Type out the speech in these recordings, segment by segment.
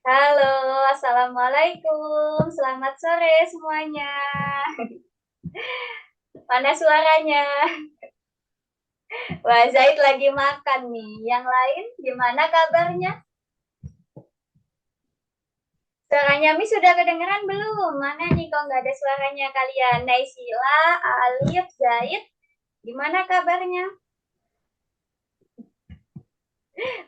Halo, Assalamualaikum. Selamat sore semuanya. Mana suaranya? Wah, Zaid lagi makan nih. Yang lain gimana kabarnya? Suaranya Mi sudah kedengeran belum? Mana nih kok nggak ada suaranya kalian? Naisila, Alif, Zaid, gimana kabarnya?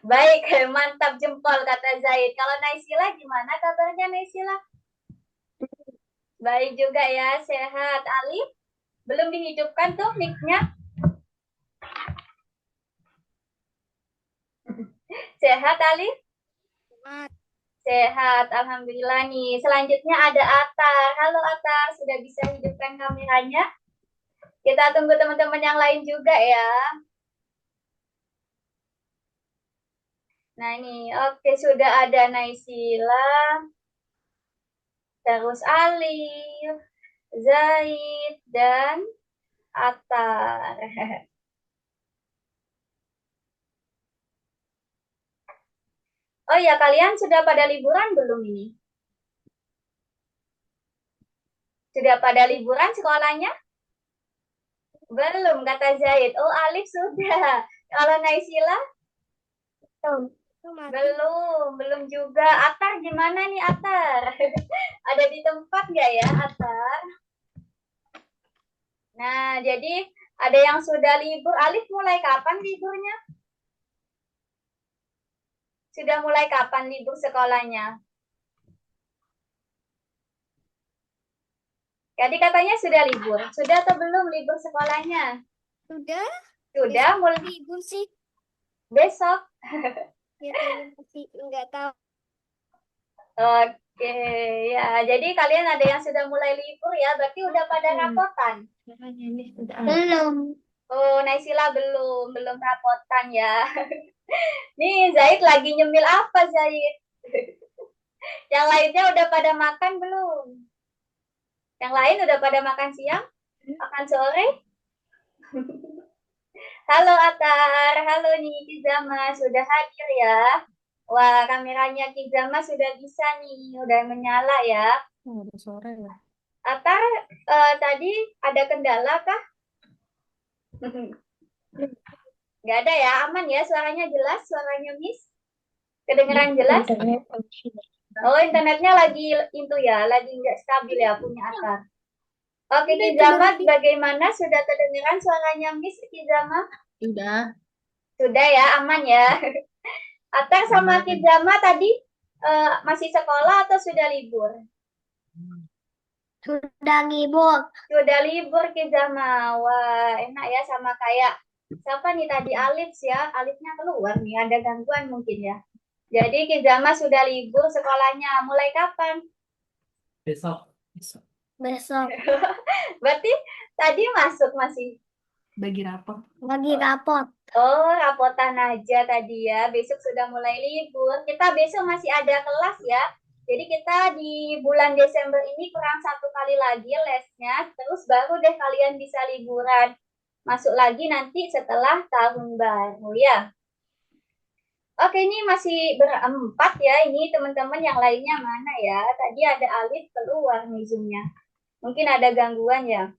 Baik, mantap jempol kata Zaid. Kalau Naisila gimana kabarnya Naisila? Baik juga ya, sehat. Alif, belum dihidupkan tuh mic-nya? Sehat Alif? Mat, Sehat, Alhamdulillah nih. Selanjutnya ada Atar. Halo Atar, sudah bisa hidupkan kameranya? Kita tunggu teman-teman yang lain juga ya. Nah ini, oke sudah ada Naisila, terus Alif, Zaid, dan Atar. Oh ya, kalian sudah pada liburan belum ini? Sudah pada liburan sekolahnya? Belum, kata Zaid. Oh, Alif sudah. Kalau Naisila? belum. Itu mati. Belum juga. Atar gimana nih Atar? Ada di tempat nggak ya Atar? Nah, jadi ada yang sudah libur. Alif mulai kapan liburnya? Sudah mulai kapan libur sekolahnya? Jadi katanya sudah libur. Sudah atau belum libur sekolahnya? Sudah, Sudah, besok mulai libur sih. besok. Ya kayaknya masih nggak tahu. Oke, ya. Jadi kalian ada yang sudah mulai libur ya. Berarti udah pada rapotan. Makanya ini sudah belum. Oh, Naisila belum rapotan ya. Nih, Zaid lagi nyemil apa, Zaid? Yang lainnya udah pada makan belum? Yang lain udah pada makan siang? Makan sore? Halo Atar, halo nih Kizama, sudah hadir ya. Wah, kameranya Kizama sudah bisa nih, udah menyala ya. Oh, udah sore ya. Atar, tadi ada kendala kah? Nggak ada ya, aman ya, suaranya jelas, suaranya Miss? Kedengeran jelas? Internet. Oh, internetnya lagi itu ya, lagi nggak stabil ya punya Atar. Oke, Udah itu baru Kizama, di. bagaimana? Sudah kedengeran suaranya Miss Kizama? Sudah. Sudah ya, aman ya. Atar sama Aman. Kizama tadi masih sekolah atau sudah libur? Sudah libur. Sudah libur Kizama. Wah, enak ya sama kayak siapa nih tadi Alif ya. Alifnya keluar nih, ada gangguan mungkin ya. Jadi Kizama sudah libur sekolahnya. Mulai kapan? Besok. Besok. Besok. Berarti tadi masuk masih. Bagi rapor. Bagi rapot. Oh, rapotan aja tadi ya. Besok sudah mulai libur. Kita besok masih ada kelas ya. Jadi kita di bulan Desember ini kurang satu kali lagi lesnya. Terus baru deh kalian bisa liburan. Masuk lagi nanti setelah tahun baru ya. Oke, ini masih berempat ya. Ini teman-teman yang lainnya mana ya? Tadi ada Alif keluar nih Zoom-nya. Mungkin ada gangguan ya.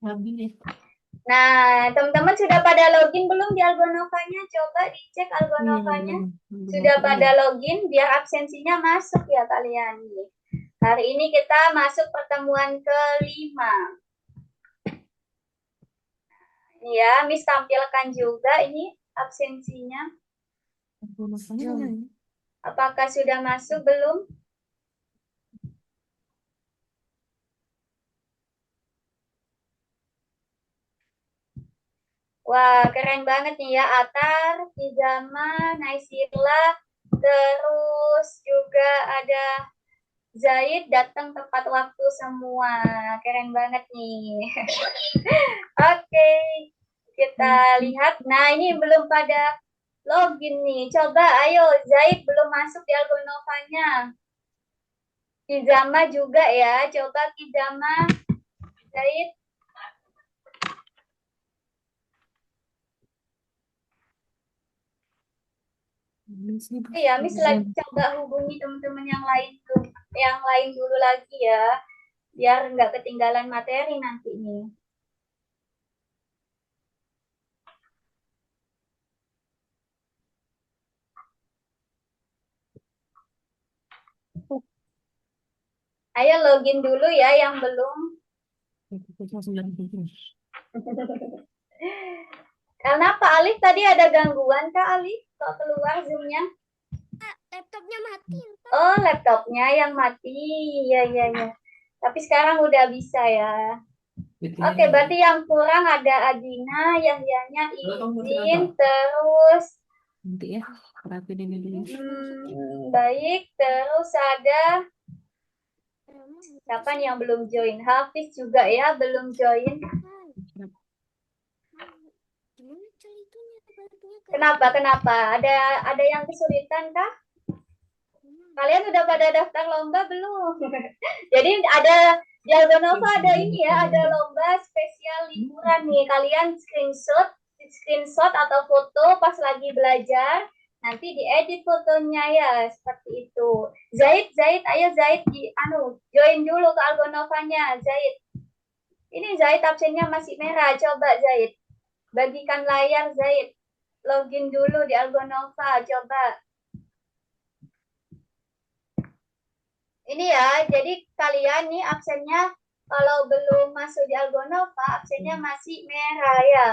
Habis. Nah, teman-teman sudah pada login belum di Algonovanya? Coba dicek Algonovanya. Belum. Belum Sudah masuk pada belum. login biar absensinya masuk ya kalian. Hari ini kita masuk pertemuan kelima. Ini ya, Miss tampilkan juga ini absensinya. Belum. Apakah sudah masuk belum? Wah, keren banget nih ya. Atar, Kizama, Naisila, terus juga ada Zaid datang tepat waktu semua. Keren banget nih. Oke, kita lihat. Nah, ini belum pada login nih. Coba, ayo. Zaid belum masuk di Algonovanya. Kizama juga ya. Coba Kizama, Zaid. Iya, Miss lagi coba hubungi teman-teman yang lain dulu lagi ya, biar nggak ketinggalan materi nanti nih. Ayo login dulu ya yang belum. Kenapa Alif tadi ada gangguan Kak Alif? Kok keluar Zoom-nya? Laptopnya mati. Oh, laptopnya yang mati. Iya, iya, iya. Tapi sekarang udah bisa ya. Oke, berarti yang kurang ada Adina, Yahyanya izin, terus Nanti ya, rapiin ini dulu. baik, terus ada siapa nih yang belum join? Hafiz juga ya, belum join. Kenapa? Ada yang kesulitan kah? Kalian udah pada daftar lomba belum? Jadi ada di Algonova ada ini ya, ada lomba spesial liburan nih. Kalian screenshot atau foto pas lagi belajar, nanti diedit fotonya ya, seperti itu. Zaid, ayo Zaid join dulu ke Algonovanya, Zaid. Ini Zaid absennya masih merah, coba Zaid. Bagikan layar Zaid. Login dulu di Algonova, coba. Ini ya, jadi kalian nih absennya kalau belum masuk di Algonova, absennya masih merah ya.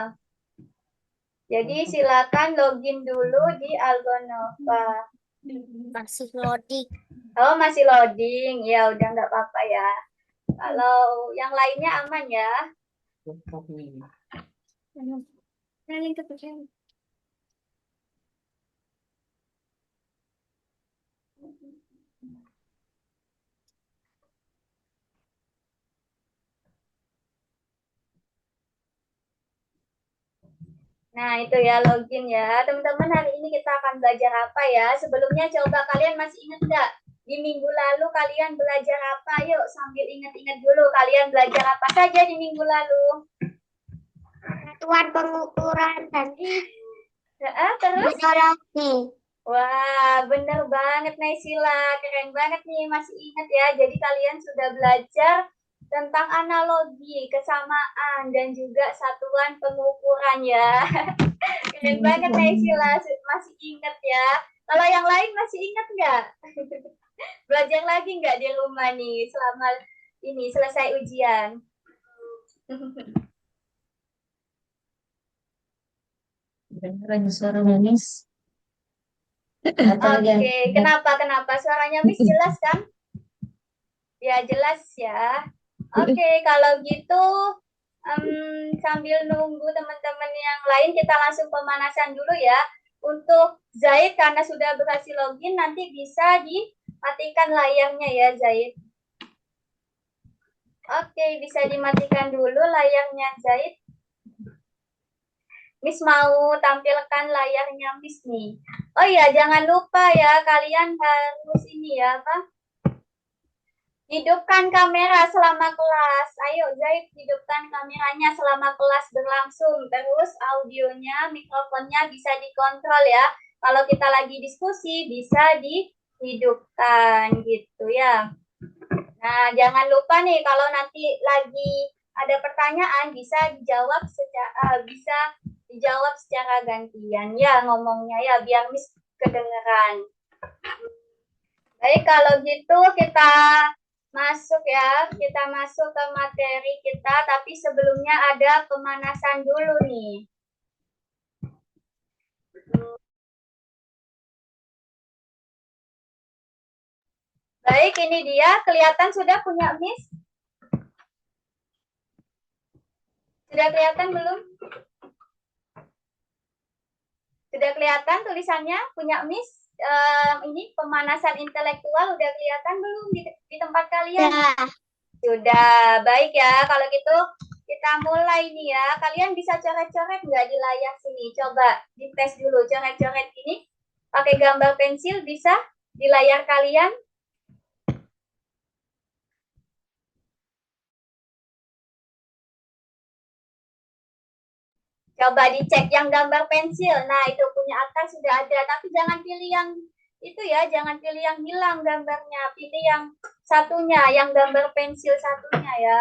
Jadi silakan login dulu di Algonova. Masih loading. Oh, masih loading. Ya udah nggak apa-apa ya. Kalau yang lainnya aman ya. Nah, itu ya login ya. Teman-teman, hari ini kita akan belajar apa ya? Sebelumnya coba kalian masih ingat nggak? Di minggu lalu kalian belajar apa? Yuk sambil ingat-ingat dulu kalian belajar apa saja di minggu lalu. Satuan pengukuran dan terus? teknologi. Wah, bener banget Naysila. Keren banget nih, masih ingat ya. Jadi kalian sudah belajar tentang analogi, kesamaan, dan juga satuan pengukuran ya. Keren banget Naysila, masih ingat ya. Kalau yang lain masih ingat nggak? Belajar lagi nggak di rumah nih selama ini selesai ujian? Dengerin suara Miss. Oke, kenapa? Suaranya Miss jelas kan? Ya, jelas ya. Oke, kalau gitu sambil nunggu teman-teman yang lain, kita langsung pemanasan dulu ya. Untuk Zaid, karena sudah berhasil login, nanti bisa dimatikan layarnya ya, Zaid. Oke, bisa dimatikan dulu layarnya, Zaid. Miss mau tampilkan layarnya Miss nih. Oh iya, jangan lupa ya, kalian harus ini ya, apa? Hidupkan kamera selama kelas. Ayo Zaid, hidupkan kameranya selama kelas berlangsung. Terus audionya, mikrofonnya bisa dikontrol ya. Kalau kita lagi diskusi bisa dihidupkan gitu ya. Nah, jangan lupa nih kalau nanti lagi ada pertanyaan bisa dijawab secara gantian ya ngomongnya ya biar Miss kedengeran. Baik, kalau gitu kita masuk ya, kita masuk ke materi kita, tapi sebelumnya ada pemanasan dulu nih. Baik, ini dia, kelihatan sudah punya Miss? Sudah kelihatan belum? Sudah kelihatan tulisannya punya Miss? Ini pemanasan intelektual udah kelihatan belum di tempat kalian? Ya. Sudah, baik ya. Kalau gitu kita mulai nih ya. Kalian bisa coret-coret nggak di layar sini? Coba dites dulu coret-coret ini. Pakai gambar pensil bisa di layar kalian? Coba dicek yang gambar pensil. Nah, itu punya atas sudah ada. Tapi jangan pilih yang itu ya. Jangan pilih yang hilang gambarnya. Pilih yang satunya, yang gambar pensil satunya ya.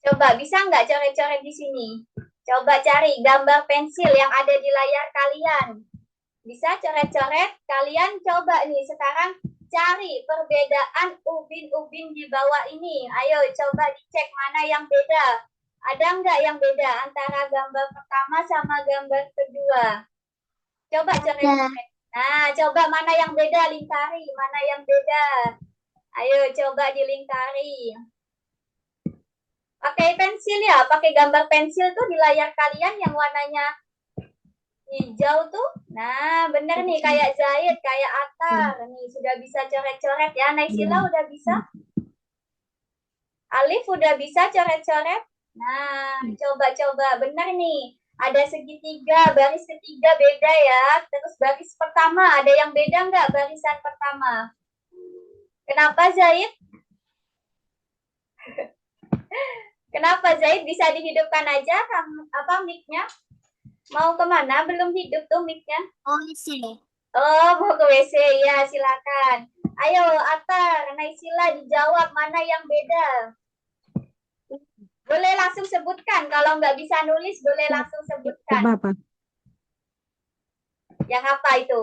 Coba, bisa nggak coret-coret di sini? Coba cari gambar pensil yang ada di layar kalian. Bisa coret-coret? Kalian coba nih sekarang cari perbedaan ubin-ubin di bawah ini. Ayo coba dicek mana yang beda. Ada nggak yang beda antara gambar pertama sama gambar kedua? Coba coret-coret. Nah, coba mana yang beda, lingkari. Mana yang beda? Ayo coba dilingkari. Pakai pensil ya, pakai gambar pensil tuh di layar kalian yang warnanya hijau tuh. Nah, bener nih kayak Zaid, kayak Atar. Nih sudah bisa coret-coret ya. Naisila udah bisa? Alif udah bisa coret-coret? Nah, coba-coba. Bener nih. Ada segitiga, baris ketiga beda ya. Terus baris pertama, ada yang beda nggak barisan pertama? Kenapa Zaid? Kenapa Zaid? Bisa dihidupkan aja apa mic-nya? Mau kemana? Belum hidup tuh mic-nya. Oh, isi. Oh, mau ke WC ya, silakan. Ayo, Atar, Naisila dijawab mana yang beda. Boleh langsung sebutkan. Kalau nggak bisa nulis, boleh langsung sebutkan. Apa? Yang apa itu?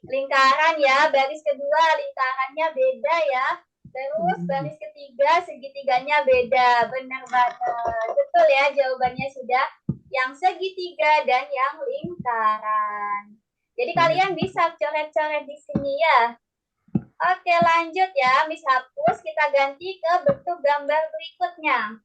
Lingkaran ya. Baris kedua, lingkarannya beda ya. Terus baris ketiga, segitiganya beda. Benar banget. Betul ya, jawabannya sudah. Yang segitiga dan yang lingkaran. Jadi kalian bisa coret-coret di sini ya. Oke, lanjut ya. Miss hapus, kita ganti ke bentuk gambar berikutnya.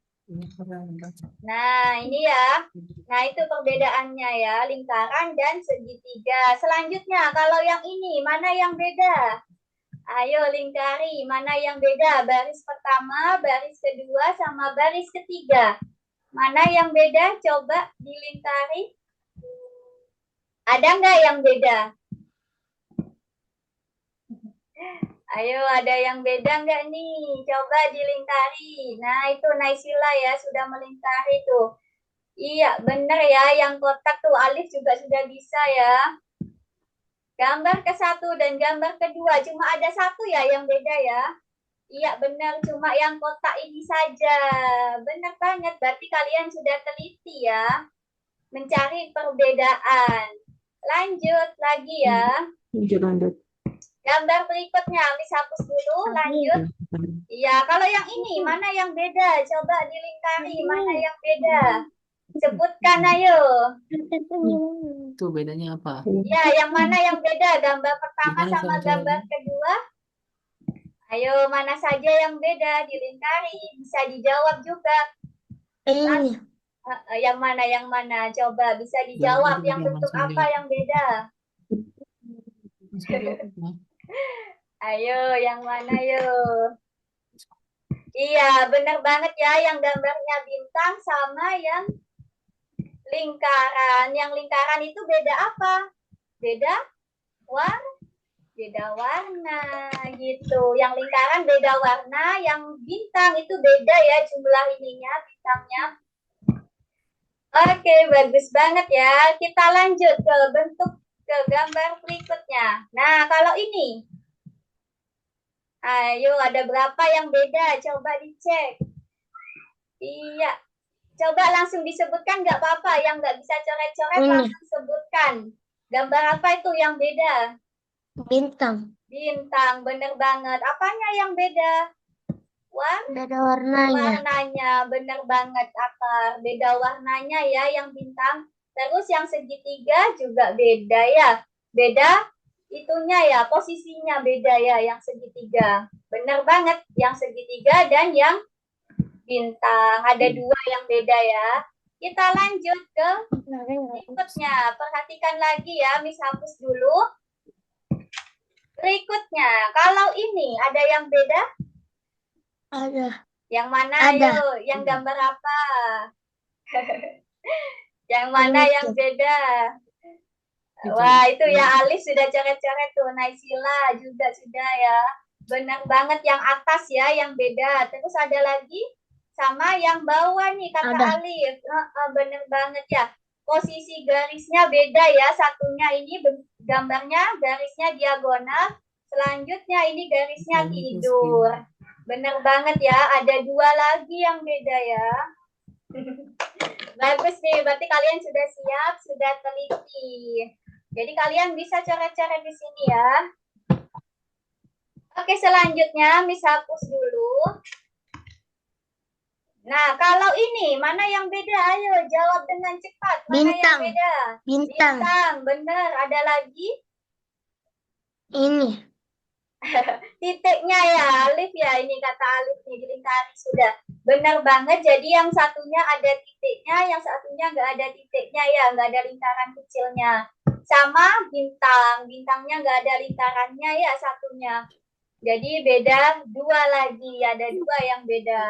Nah, ini ya. Nah, itu perbedaannya ya, lingkaran dan segitiga. Selanjutnya, kalau yang ini, mana yang beda? Ayo lingkari, mana yang beda? Baris pertama, baris kedua, sama baris ketiga. Mana yang beda? Coba dilingkari. Ada nggak yang beda? Ayo, ada yang beda nggak nih? Coba dilingkari. Nah, itu Naisila ya, sudah melingkari tuh. Iya, bener ya. Yang kotak tuh Alif juga sudah bisa ya. Gambar ke satu dan gambar kedua. Cuma ada satu ya yang beda ya. Iya, benar. Cuma yang kotak ini saja. Benar banget. Berarti kalian sudah teliti ya. Mencari perbedaan. Lanjut lagi ya. Lanjut. Gambar berikutnya. Miss hapus dulu. Lanjut. Iya, kalau yang ini mana yang beda? Coba dilingkari mana yang beda. Sebutkan ayo. Itu bedanya apa? Ya, yang mana yang beda? Gambar pertama Gimana sama cara gambar kedua? Ayo, mana saja yang beda? Dilingkari. Bisa dijawab juga. Yang mana? Coba bisa dijawab. Yang bentuk apa yang beda? Ayo, yang mana yuk? Iya, benar banget ya. Yang gambarnya bintang sama yang lingkaran. Yang lingkaran itu beda apa? Beda warna. Beda warna gitu. Yang lingkaran beda warna, yang bintang itu beda ya jumlah ininya, bintangnya. Oke, bagus banget ya. Kita lanjut ke bentuk ke gambar berikutnya. Nah, kalau ini. Ayo, ada berapa yang beda? Coba dicek. Iya. Coba langsung disebutkan nggak apa-apa. Yang nggak bisa coret-coret langsung sebutkan. Gambar apa itu yang beda? Bintang. Bintang, bener banget. Apanya yang beda? Beda warnanya. Warnanya, bener banget Akar. Beda warnanya ya yang bintang. Terus yang segitiga juga beda ya. Beda itunya ya, posisinya beda ya yang segitiga. Bener banget yang segitiga dan yang bintang. Ada dua yang beda ya. Kita lanjut ke berikutnya. Perhatikan lagi ya, Miss hapus dulu. Berikutnya, kalau ini ada yang beda? Ada. Yang mana Ada. ayo? Yang gambar apa? Yang mana yang beda? Wah, itu ya Alif sudah coret-coret tuh. Naisila juga sudah ya. Benar banget yang atas ya, yang beda. Terus ada lagi? Sama yang bawah nih kata Ada. Alif. Bener banget ya. Posisi garisnya beda ya. Satunya ini gambarnya garisnya diagonal. Selanjutnya ini garisnya tidur. Bener banget ya. Ada dua lagi yang beda ya. Bagus nih. Berarti kalian sudah siap, sudah teliti. Jadi kalian bisa coret-coret di sini ya. Oke, selanjutnya Miss hapus dulu. Nah, kalau ini, mana yang beda? Ayo, jawab dengan cepat. Mana Bintang. yang beda? Bintang. Bintang, benar. Ada lagi? Ini. Titiknya ya, Alif ya. Ini kata Alif nih, dilingkari sudah. Benar banget, jadi yang satunya ada titiknya, yang satunya nggak ada titiknya ya, nggak ada lingkaran kecilnya. Sama bintang, bintangnya nggak ada lingkarannya ya satunya. Jadi beda dua lagi, ada dua yang beda.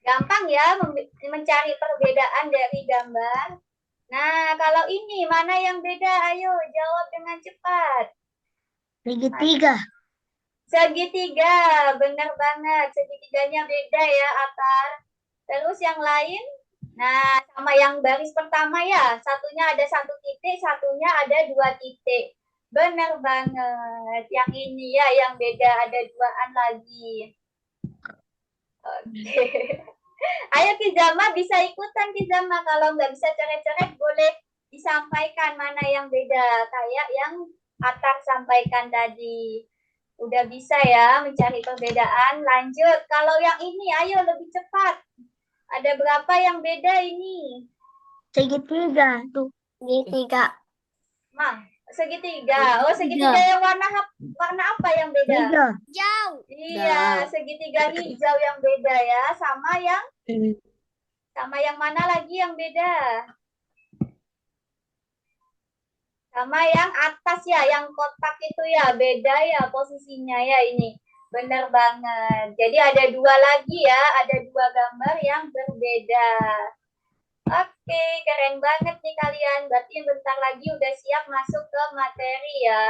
Gampang ya mencari perbedaan dari gambar. Nah, kalau ini mana yang beda? Ayo jawab dengan cepat. Segitiga. Segitiga, benar banget. Segitiganya beda ya, Atar. Terus yang lain? Nah, sama yang baris pertama ya. Satunya ada satu titik, satunya ada dua titik. Benar banget. Yang ini ya, yang beda ada duaan lagi. Oke. Ayo Kizama bisa ikutan Kizama. Kalau nggak bisa coret-coret boleh disampaikan mana yang beda. Kayak yang Atar sampaikan tadi. Udah bisa ya mencari perbedaan. Lanjut. Kalau yang ini ayo lebih cepat. Ada berapa yang beda ini? Segitiga. Tuh. Segitiga. Mah, segitiga. Oh, segitiga yang warna apa yang beda? Hijau. Iya, segitiga hijau yang beda ya. Sama yang mana lagi yang beda? Sama yang atas ya, yang kotak itu ya, beda ya posisinya ya ini. Benar banget. Jadi ada dua lagi ya, ada dua gambar yang berbeda. Oke, keren banget nih kalian. Berarti bentar lagi udah siap masuk ke materi ya.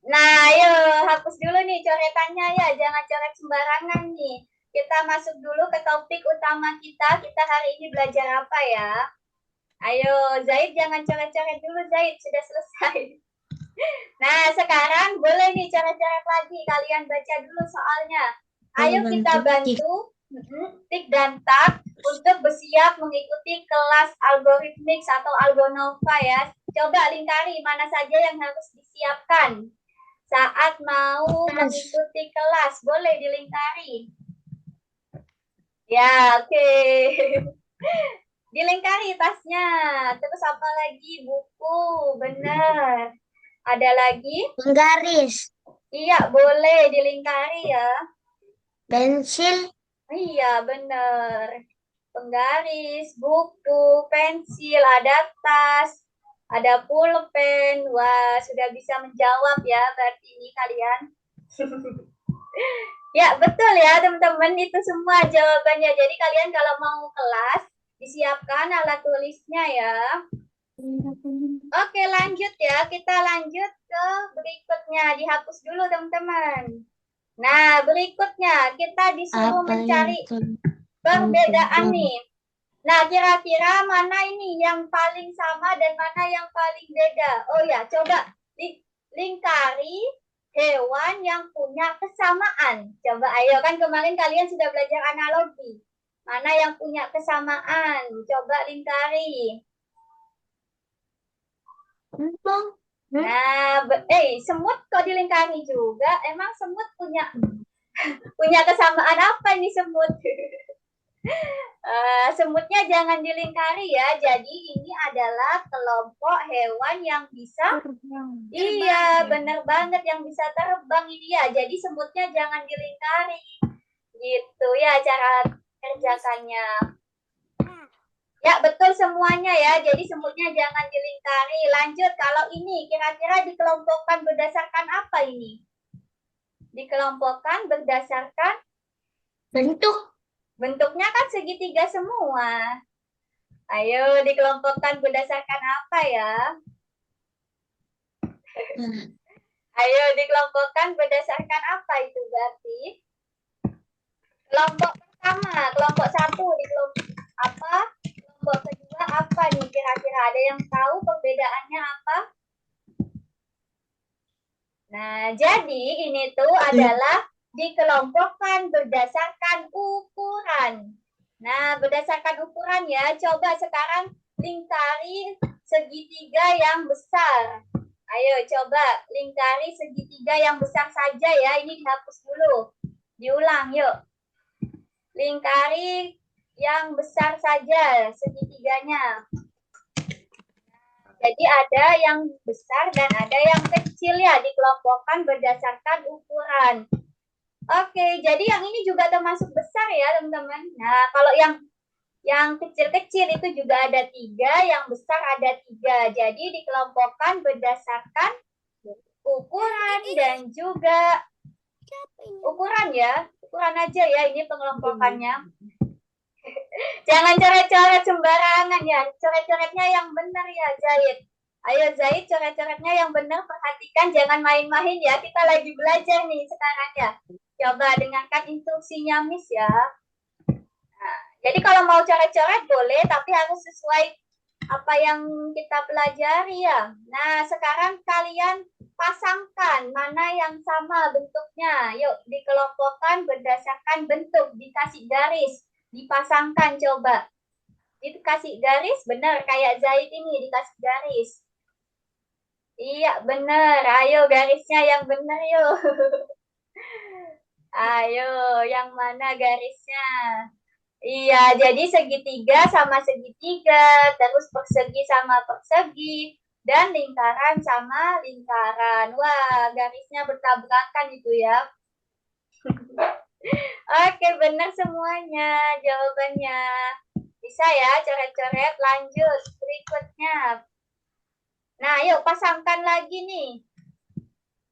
Nah, ayo hapus dulu nih coretannya ya, jangan coret sembarangan nih. Kita masuk dulu ke topik utama kita. Kita hari ini belajar apa ya? Ayo, Zaid jangan coret-coret dulu, Zaid. Sudah selesai. Nah, sekarang boleh nih coret-coret lagi. Kalian baca dulu soalnya. Ayo kita bantu tik dan tak untuk bersiap mengikuti kelas algoritmik atau algonova ya. Coba lingkari mana saja yang harus disiapkan saat mau mengikuti kelas. Boleh dilingkari. Ya, oke. Dilingkari tasnya. Terus apa lagi? Buku. Benar. Ada lagi? Penggaris. Iya, boleh dilingkari ya. Pensil. Iya, benar. Penggaris, buku, pensil, ada tas, ada pulpen. Wah, sudah bisa menjawab ya berarti ini kalian. Ya, betul ya teman-teman. Itu semua jawabannya. Jadi kalian kalau mau kelas, disiapkan alat tulisnya ya. Oke, lanjut ya. Kita lanjut ke berikutnya. Dihapus dulu teman-teman. Nah, berikutnya kita disuruh mencari perbedaan nih. Nah, kira-kira mana ini yang paling sama dan mana yang paling beda? Oh ya, coba lingkari hewan yang punya kesamaan. Coba ayo, kan kemarin kalian sudah belajar analogi. Mana yang punya kesamaan? Coba lingkari. Nah, semut kok dilingkari juga? Emang semut punya kesamaan apa ini semut? Semutnya jangan dilingkari ya. Jadi ini adalah kelompok hewan yang bisa terbang. Iya, benar banget yang bisa terbang ini ya. Jadi semutnya jangan dilingkari. Gitu ya cara kerjakannya. Ya, betul semuanya ya. Jadi semutnya jangan dilingkari. Lanjut, kalau ini kira-kira dikelompokkan berdasarkan apa ini? Dikelompokkan berdasarkan bentuk. Bentuknya kan segitiga semua. Ayo dikelompokkan berdasarkan apa ya? Ayo dikelompokkan berdasarkan apa itu berarti? Ada yang tahu perbedaannya apa? Nah, jadi ini tuh adalah dikelompokkan berdasarkan ukuran. Nah, berdasarkan ukuran ya, coba sekarang lingkari segitiga yang besar. Ayo coba lingkari segitiga yang besar saja ya, ini dihapus dulu. Diulang yuk. Lingkari yang besar saja segitiganya. Jadi ada yang besar dan ada yang kecil ya, dikelompokkan berdasarkan ukuran. Oke, jadi yang ini juga termasuk besar ya teman-teman. Nah, kalau yang kecil-kecil itu juga ada 3, yang besar ada 3. Jadi dikelompokkan berdasarkan ukuran dan juga ukuran ya. Ukuran aja ya ini pengelompokannya. Jangan coret-coret sembarangan ya. Coret-coretnya yang benar ya, Zaid. Ayo Zaid, coret-coretnya yang benar. Perhatikan, jangan main-main ya. Kita lagi belajar nih sekarang ya. Coba dengarkan instruksinya Miss ya. Nah, jadi kalau mau coret-coret boleh, tapi harus sesuai apa yang kita pelajari ya. Nah, sekarang kalian pasangkan mana yang sama bentuknya. Yuk, dikelompokkan berdasarkan bentuk, dikasih garis. Dipasangkan coba. Dikasih garis, benar. Kayak Zaid ini dikasih garis. Iya, benar. Ayo garisnya yang benar yuk. Ayo, yang mana garisnya? Iya, jadi segitiga sama segitiga, terus persegi sama persegi, dan lingkaran sama lingkaran. Wah, garisnya bertabrakan itu ya. Oke, benar semuanya jawabannya. Bisa ya, coret-coret. Lanjut, berikutnya. Nah, yuk pasangkan lagi nih.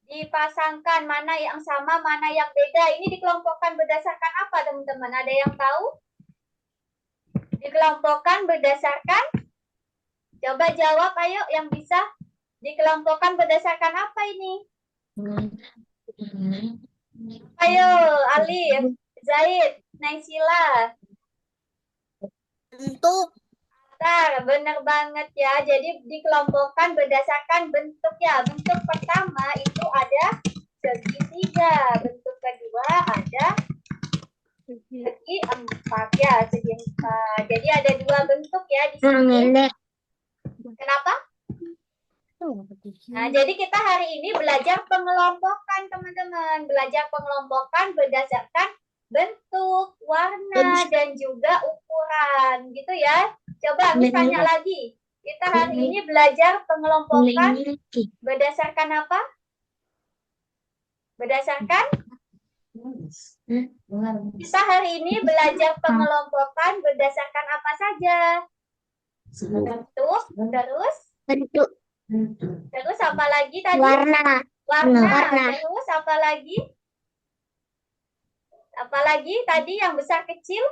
Dipasangkan mana yang sama, mana yang beda. Ini dikelompokkan berdasarkan apa, teman-teman? Ada yang tahu? Dikelompokkan berdasarkan? Coba jawab, ayo yang bisa. Dikelompokkan berdasarkan apa ini? Ayo, Alif, Zaid, Naisila. Bentuk. Benar banget ya. Jadi dikelompokkan berdasarkan bentuk ya. Bentuk pertama itu ada segitiga. Bentuk kedua ada segi empat ya. Segi empat. Jadi ada 2 bentuk ya di sini. Kenapa? Nah, jadi kita hari ini belajar pengelompokan, teman-teman. Belajar pengelompokan berdasarkan bentuk, warna, dan juga ukuran. Gitu ya. Coba Miss tanya lagi. Kita hari ini belajar pengelompokan berdasarkan apa? Berdasarkan? Kita hari ini belajar pengelompokan berdasarkan apa saja? Bentuk, Bentuk. terus apa lagi tadi? Warna. Warna. Terus apa lagi? Apa lagi tadi yang besar kecil?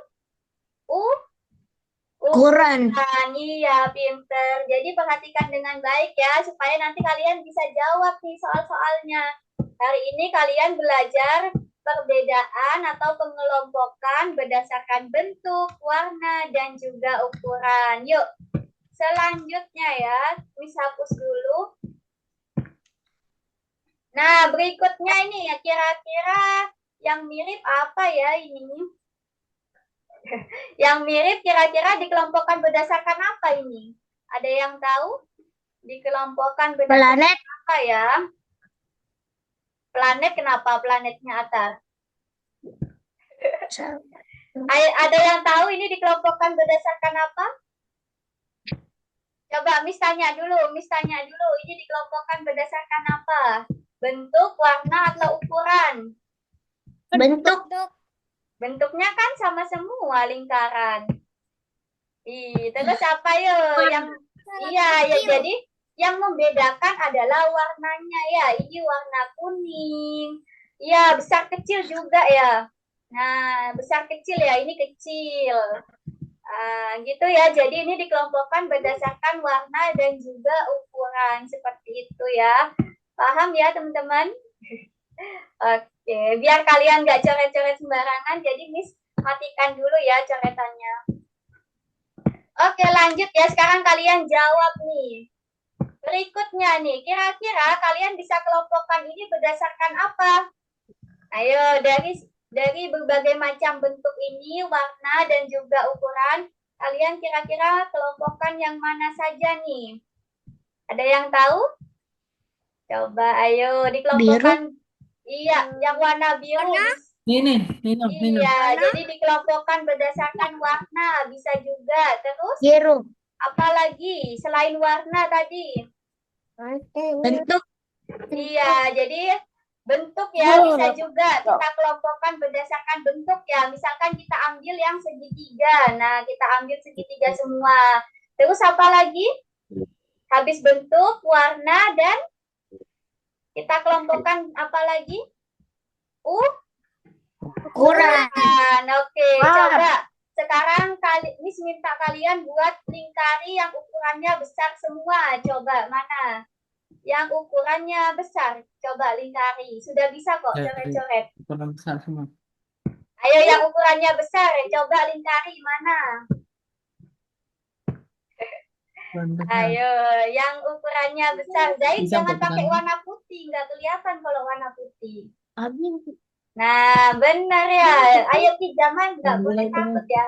Ukuran. Iya, pinter. Jadi perhatikan dengan baik ya, supaya nanti kalian bisa jawab nih soal-soalnya. Hari ini kalian belajar perbedaan atau pengelompokan berdasarkan bentuk, warna, dan juga ukuran. Yuk, selanjutnya ya, Miss hapus dulu. Nah, berikutnya ini ya, kira-kira yang mirip apa ya ini? Yang mirip kira-kira dikelompokkan berdasarkan apa ini? Ada yang tahu? Dikelompokkan berdasarkan Planet. apa ya? Planet, kenapa planetnya Atar? Ada yang tahu ini dikelompokkan berdasarkan apa? Coba Miss tanya dulu, ini dikelompokkan berdasarkan apa? Bentuk, warna, atau ukuran? Bentuk. Bentuknya kan sama semua lingkaran. Terus apa yuk? Iya, jadi yang membedakan adalah warnanya ya. Ini warna kuning. Iya, besar kecil juga ya. Nah, besar kecil ya, ini kecil. Gitu ya. Jadi ini dikelompokkan berdasarkan warna dan juga ukuran seperti itu ya. Paham ya, teman-teman? Oke, biar kalian nggak coret-coret sembarangan, jadi Miss matikan dulu ya coretannya. Oke, lanjut ya. Sekarang kalian jawab nih. Berikutnya nih, kira-kira kalian bisa kelompokkan ini berdasarkan apa? Ayo, dari berbagai macam bentuk ini, warna dan juga ukuran, kalian kira-kira kelompokkan yang mana saja nih? Ada yang tahu? Coba ayo dikelompokkan. Iya, yang warna biru. Ini. Iya, jadi dikelompokkan berdasarkan warna bisa juga. Terus Biru. apalagi selain warna tadi? Bentuk. Iya, jadi bentuk ya bisa juga kita kelompokkan berdasarkan bentuk ya. Misalkan kita ambil yang segitiga. Nah, kita ambil segitiga semua. Terus apa lagi? Habis bentuk, warna, dan kita kelompokkan apa lagi? Ukuran. Oke, coba. Sekarang Miss minta kalian buat lingkari yang ukurannya besar semua. Coba, mana? Yang ukurannya besar. Coba lingkari. Sudah bisa kok, coret-coret. Ukuran besar semua. Ayo yang ukurannya besar, coba lingkari mana? Ayo, yang ukurannya besar. Zaid jangan pakai warna putih, nggak kelihatan kalau warna putih. Nah, benar ya. Ayo Kizama, nggak boleh takut ya.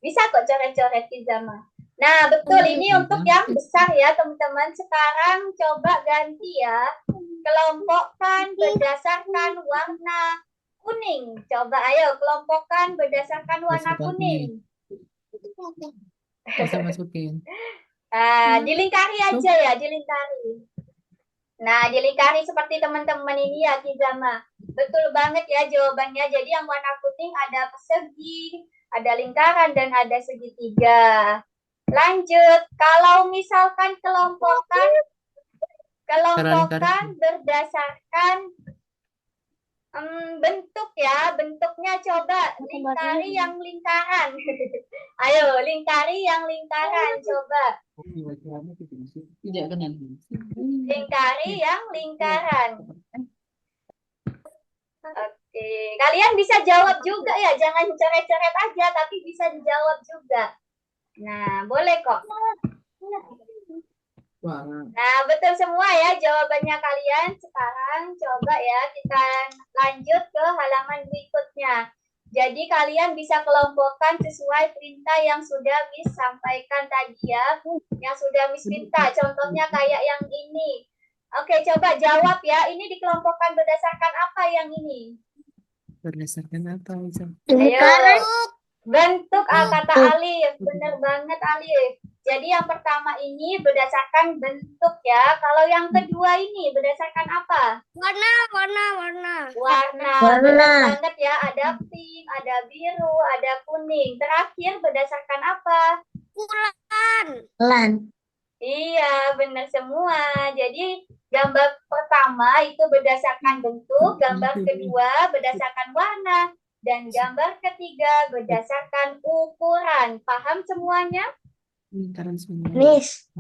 Bisa kok coret-coret Kizama. Nah, betul. Ini untuk yang besar ya, teman-teman. Sekarang coba ganti ya. Kelompokkan berdasarkan warna kuning. Coba ayo kelompokkan berdasarkan warna kuning. Bisa masukin. Dilingkari aja ya, dilingkari. Nah, dilingkari seperti teman-teman ini ya, Kizama. Betul banget ya jawabannya. Jadi yang warna kuning ada persegi, ada lingkaran, dan ada segitiga. Lanjut, kalau misalkan kelompokkan berdasarkan bentuk ya, bentuknya coba lingkari yang lingkaran. Ayo, lingkari yang lingkaran, coba. Lingkari yang lingkaran. Oke, kalian bisa jawab juga ya, jangan coret-coret aja, tapi bisa dijawab juga. Nah, boleh kok. Nah, betul semua ya jawabannya kalian. Sekarang coba ya kita lanjut ke halaman berikutnya. Jadi kalian bisa kelompokkan sesuai perintah yang sudah Miss sampaikan tadi ya. Yang sudah Miss minta. Contohnya kayak yang ini. Oke, coba jawab ya. Ini dikelompokkan berdasarkan apa yang ini? Berdasarkan apa, Bisa? Ayo. Bentuk kata Alif. Bener banget Alif. Jadi yang pertama ini berdasarkan bentuk ya. Kalau yang kedua ini berdasarkan apa? Warna. Benar banget ya. Ada pink, ada biru, ada kuning. Terakhir berdasarkan apa? Lan. Iya, benar semua. Jadi gambar pertama itu berdasarkan bentuk, gambar kedua berdasarkan warna, dan gambar ketiga berdasarkan ukuran. Paham semuanya? Lingkaran semua. Miss.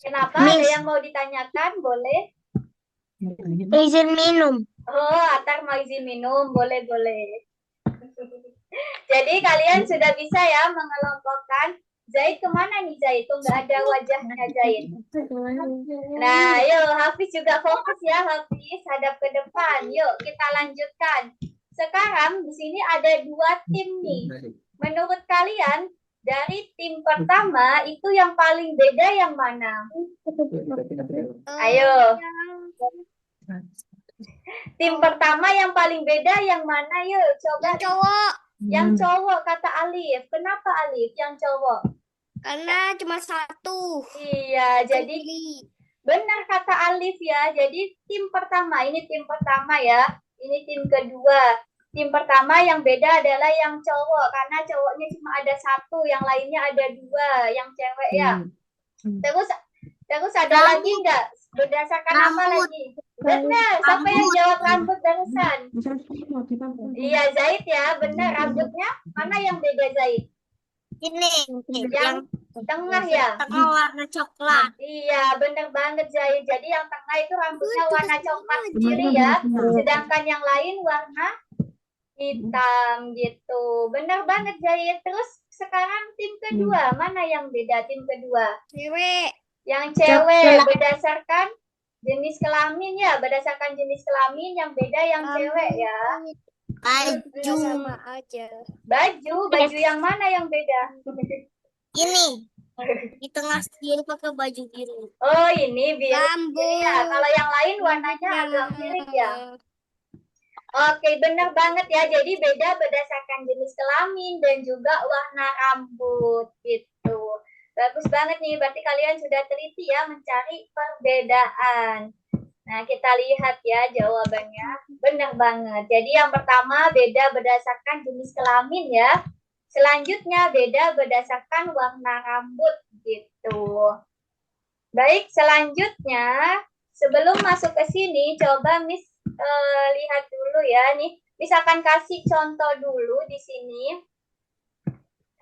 Kenapa? Ada yang mau ditanyakan? Boleh? Izin minum. Oh, Atar mau izin minum. Boleh. Jadi kalian sudah bisa ya mengelompokkan. Zaid kemana nih Zaid? Tuh nggak ada wajahnya Zaid. Nah, yuk Hafiz juga fokus ya Hafiz. Hadap ke depan. Yuk kita lanjutkan. Sekarang di sini ada dua tim nih. Menurut kalian, dari tim pertama itu yang paling beda yang mana? Ayo. Tim pertama yang paling beda yang mana? Yuk coba. Yang cowok kata Alif. Kenapa Alif yang cowok? Karena cuma satu. Iya, jadi benar kata Alif ya. Jadi tim pertama, ini tim pertama ya. Ini tim kedua. Tim pertama yang beda adalah yang cowok, karena cowoknya cuma ada satu, yang lainnya ada dua, yang cewek ya. Terus ada lagi nggak? Berdasarkan apa lagi? Benar, siapa yang jawab rambut barusan? Iya, Zaid ya, benar. Rambutnya mana yang beda Zaid? Ini Yang tengah ya? tengah warna coklat. Iya, benar banget Zaid. Jadi yang tengah itu rambutnya warna coklat sendiri ya, sedangkan yang lain warna hitam gitu. Benar banget Zaid. Terus sekarang tim kedua. Mana yang beda tim kedua? Cewek. Yang cewek berdasarkan jenis kelamin ya, berdasarkan jenis kelamin yang beda yang cewek ya. Baju. Sama aja. Baju yang mana yang beda? Ini. Di tengah sendiri pakai baju biru. Oh, ini biru Rambut. ya. Kalau yang lain warnanya agak mirip ya. Oke, benar banget ya. Jadi beda berdasarkan jenis kelamin dan juga warna rambut gitu. Bagus banget nih. Berarti kalian sudah teliti ya mencari perbedaan. Nah, kita lihat ya jawabannya. Benar banget. Jadi yang pertama beda berdasarkan jenis kelamin ya. Selanjutnya beda berdasarkan warna rambut gitu. Baik, selanjutnya sebelum masuk ke sini coba Miss lihat dulu ya nih. Miss akan kasih contoh dulu di sini.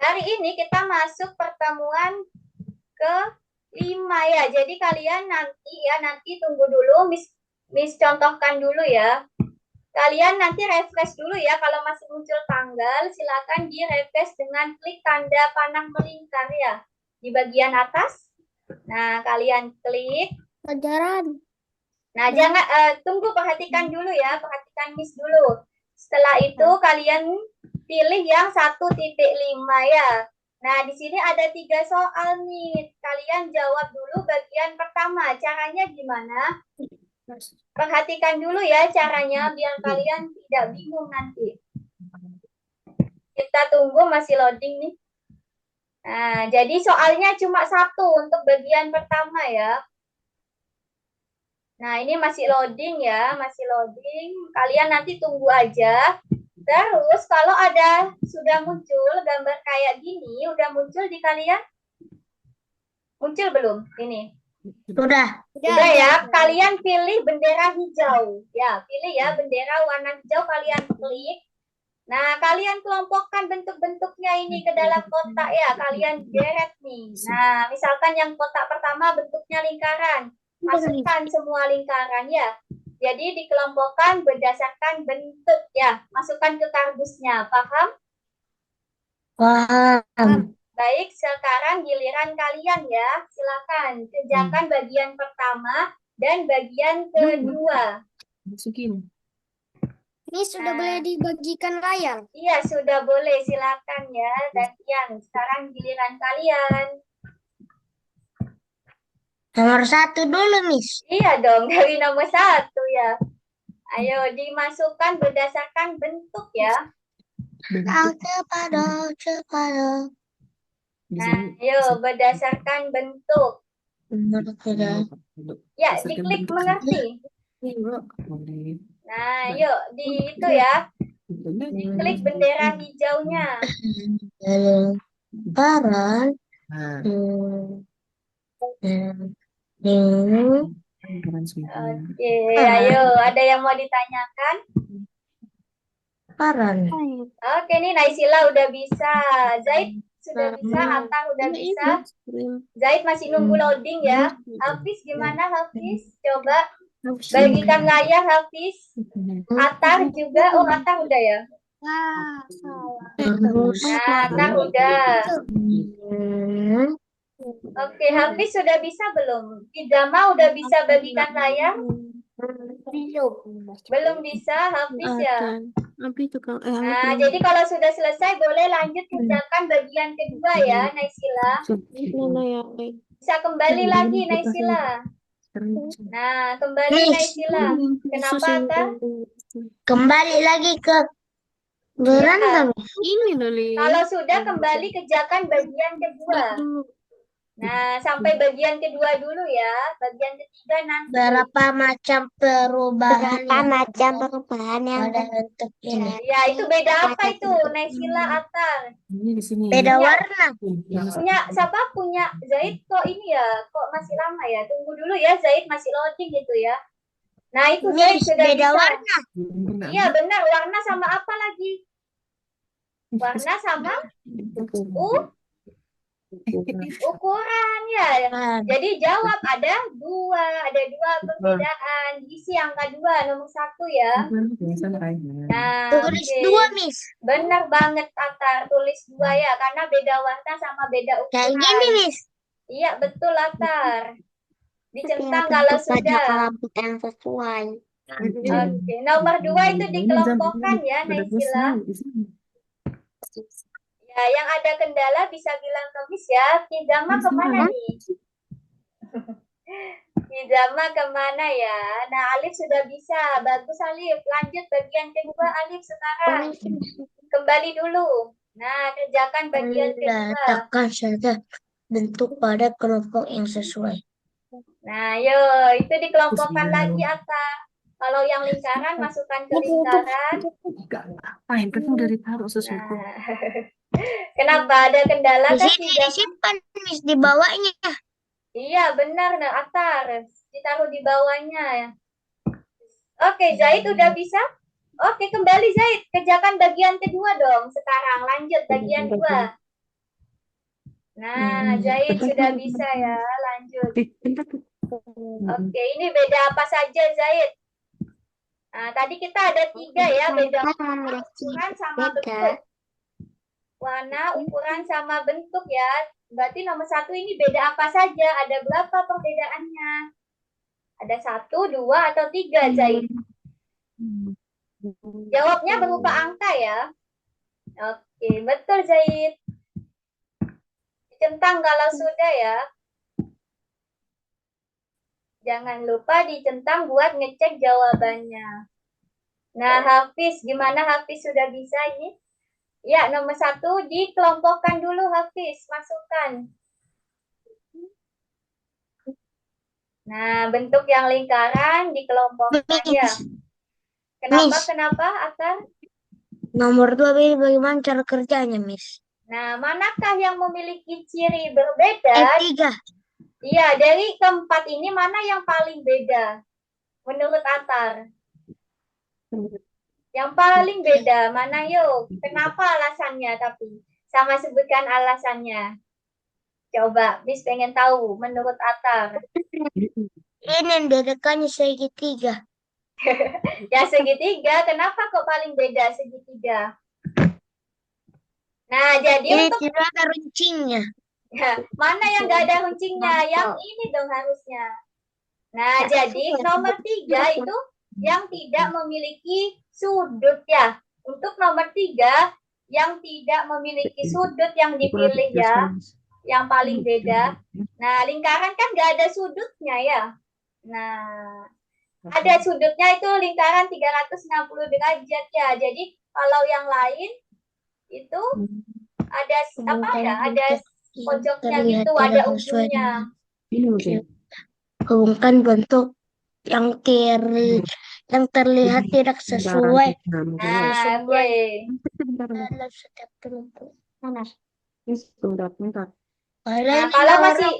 Hari ini kita masuk pertemuan ke-5 ya. Jadi kalian nanti tunggu dulu Miss contohkan dulu ya. Kalian nanti refresh dulu ya. Kalau masih muncul tanggal, silakan di-refresh dengan klik tanda panah melingkar ya. Di bagian atas. Nah, kalian klik. Pelajaran. Nah, jangan tunggu, perhatikan dulu ya. Perhatikan Miss dulu. Setelah itu kalian pilih yang 1.5 ya. Nah, di sini ada 3 soal nih. Kalian jawab dulu bagian pertama. Caranya gimana? Perhatikan dulu ya caranya biar kalian tidak bingung nanti. Kita tunggu, masih loading nih. Nah, jadi soalnya cuma 1 untuk bagian pertama ya. Nah, ini masih loading ya, masih loading. Kalian nanti tunggu aja. Terus kalau ada sudah muncul gambar kayak gini, udah muncul di kalian? Muncul belum? Ini. Sudah. Udah ya, kalian pilih bendera hijau. Ya, pilih ya bendera warna hijau, kalian klik. Nah, kalian kelompokkan bentuk-bentuknya ini ke dalam kotak ya. Kalian geret nih. Nah, misalkan yang kotak pertama bentuknya lingkaran. Masukkan semua lingkaran ya. Jadi dikelompokkan berdasarkan bentuk ya. Masukkan ke kardusnya. Paham? Paham. Baik, sekarang giliran kalian ya. Silakan kerjakan bagian pertama dan bagian kedua. Masukin. Ini sudah boleh dibagikan layar. Iya, sudah boleh. Silakan ya. Dan yang sekarang giliran kalian. Nomor 1 dulu, Miss. Iya dong, dari nomor 1 ya. Ayo dimasukkan berdasarkan bentuk ya. Cepada. Nah, ayo berdasarkan bentuk. Nomor 3. Ya, diklik mengerti. Boleh. Nah, yuk di itu ya. Diklik bendera hijaunya. Baran. Nah, Oke, ayo. Ada yang mau ditanyakan? Baran. Oke, nih Naisila udah bisa. Zaid sudah bisa. Atta udah bisa. Zaid masih nunggu loading ya. Hafiz gimana Hafiz? Coba bagikan layar Hafiz. Atta juga. Oh, Atta udah ya. Nah, Atta udah. Oke, Hafiz sudah bisa belum? Idama udah bisa bagikan layar? Belum bisa, Hafiz ya. Nah, jadi kalau sudah selesai boleh lanjut kerjakan bagian kedua ya, Naisila. Bisa kembali lagi, Naisila. Nah, kembali Naisila. Kenapa, Atta? Kembali lagi ke beranda. ini Loli. Kalau sudah kembali kerjakan bagian kedua. Nah, sampai bagian kedua dulu ya. Bagian ketiga nanti. Berapa macam perubahan yang ada bentuk ini? Ya, itu beda apa itu, Naisila, Atta? Ini di sini. Beda warna. Punya siapa? Punya Zaid kok ini ya? Kok masih lama ya? Tunggu dulu ya, Zaid masih loading gitu ya. Nah, itu Zaid Miss, sudah beda bisa. warna. Iya, benar. Warna sama apa lagi? Warna sama Ukuran ya. Jadi jawab ada dua perbedaan. Isi angka 2 nomor 1 ya. Nah, Tulis oke. 2, Miss. Benar banget Atar, tulis 2 ya karena beda warna sama beda Kayak ukuran. gini, Miss. Iya, betul Atar. Dicentang Tinggal kalau bentuk pada sudah. kelompok yang sesuai. Oke, nomor 2 itu dikelompokkan ya, Naisila. Ya, yang ada kendala bisa bilang ke Miss ya. Hijama kemana nih? Hijama kemana ya? Nah, Alif sudah bisa. Bagus Alif. Lanjut bagian kedua Alif sekarang. Kembali dulu. Nah, kerjakan bagian kedua. Letakkan saja bentuk pada kelompok yang sesuai. Nah, yo, itu dikelompokkan lagi Atta. Kalau yang lingkaran masukkan ke lingkaran. Ngapain kan udah ditaruh sesuatu. Nah, kenapa ada kendala Di kan sini Hijama? disimpan, Miss, di bawahnya. Iya, benar nah Atar. Ditaruh di bawahnya ya. Oke, Zaid udah bisa? Oke, kembali Zaid. Kerjakan bagian kedua dong. Sekarang lanjut bagian 2. Nah, Zaid sudah bisa ya. Lanjut. Oke, ini beda apa saja Zaid? Nah, tadi kita ada 3 ya. Beda ukuran sama bentuk. Warna, ukuran, sama bentuk ya. Berarti nomor 1 ini beda apa saja? Ada berapa perbedaannya? Ada 1, 2, atau 3 Zaid? Jawabnya berupa angka ya. Oke, betul Zaid. Dicentang kalau sudah ya. Jangan lupa dicentang buat ngecek jawabannya. Nah, Hafiz, gimana Hafiz sudah bisa ini? Ya, nomor 1 dikelompokkan dulu Hafiz, masukkan. Nah, bentuk yang lingkaran dikelompokkan ya. Kenapa, Atar? Nomor 2 ini bagaimana cara kerjanya, Miss? Nah, manakah yang memiliki ciri berbeda? 3. Iya, dari keempat ini mana yang paling beda? Menurut Atar. Yang paling beda, mana yuk? Kenapa alasannya tapi? Sama sebutkan alasannya. Coba, Miss pengen tahu menurut Atar. Ini yang bedakannya segitiga. Ya segitiga, kenapa kok paling beda segitiga? Nah, jadi Ini untuk tidak ada runcingnya. ya, mana yang nggak ada runcingnya? Yang ini dong harusnya. Nah, jadi nomor 3 itu yang tidak memiliki sudut ya. Untuk nomor 3 yang tidak memiliki sudut yang dipilih ya. Yang paling beda. Nah, lingkaran kan nggak ada sudutnya ya. Nah, ada sudutnya itu lingkaran 360 derajat ya. Jadi kalau yang lain itu ada apa ya? Ada pojoknya gitu, ada ujungnya. Hubungkan bentuk yang terlihat tidak sesuai. Nah, oke. Dalam setiap kelompok. Nah, kalau masih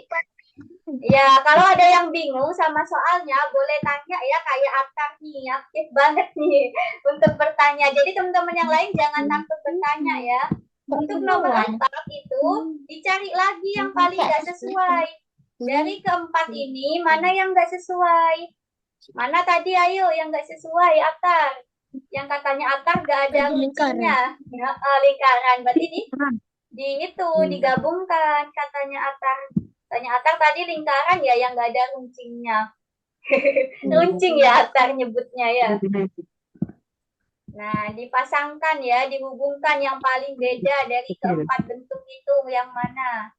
ya, kalau ada yang bingung sama soalnya, boleh tanya ya, kayak Atar nih, aktif banget nih untuk bertanya. Jadi teman-teman yang lain jangan takut bertanya ya. Untuk nomor 4 itu, dicari lagi yang paling nggak sesuai. Dari keempat ini, mana yang nggak sesuai? Mana tadi, ayo, yang nggak sesuai, Atar? Yang katanya Atar nggak ada kuncinya. Ya, lingkaran, berarti di itu, digabungkan, katanya Atar. Tanya Atar tadi lingkaran ya yang nggak ada runcingnya. Runcing ya Atar nyebutnya ya. Nah, dipasangkan ya, dihubungkan yang paling beda dari keempat bentuk itu yang mana?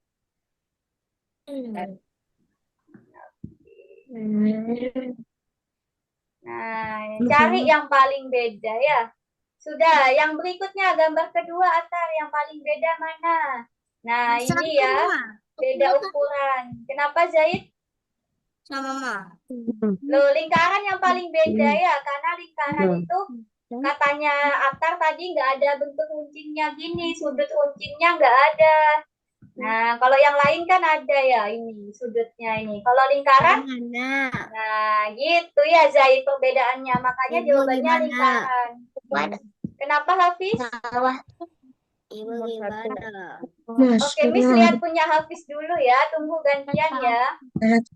Nah, cari yang paling beda ya. Sudah, yang berikutnya gambar kedua Atar, yang paling beda mana? Nah, ini ya, beda ukuran. Kenapa Zaid? Sama Ma. Loh, lingkaran yang paling beda ya, karena lingkaran itu katanya Atar tadi nggak ada bentuk runcingnya gini, sudut runcingnya nggak ada. Nah, kalau yang lain kan ada ya ini sudutnya ini. Kalau lingkaran, nah gitu ya Zaid perbedaannya. Makanya jawabannya lingkaran. Kenapa Hafiz? Ibu gimana? Oke, Miss Maksudnya lihat punya Hafiz dulu ya. Tunggu gantian ya. harus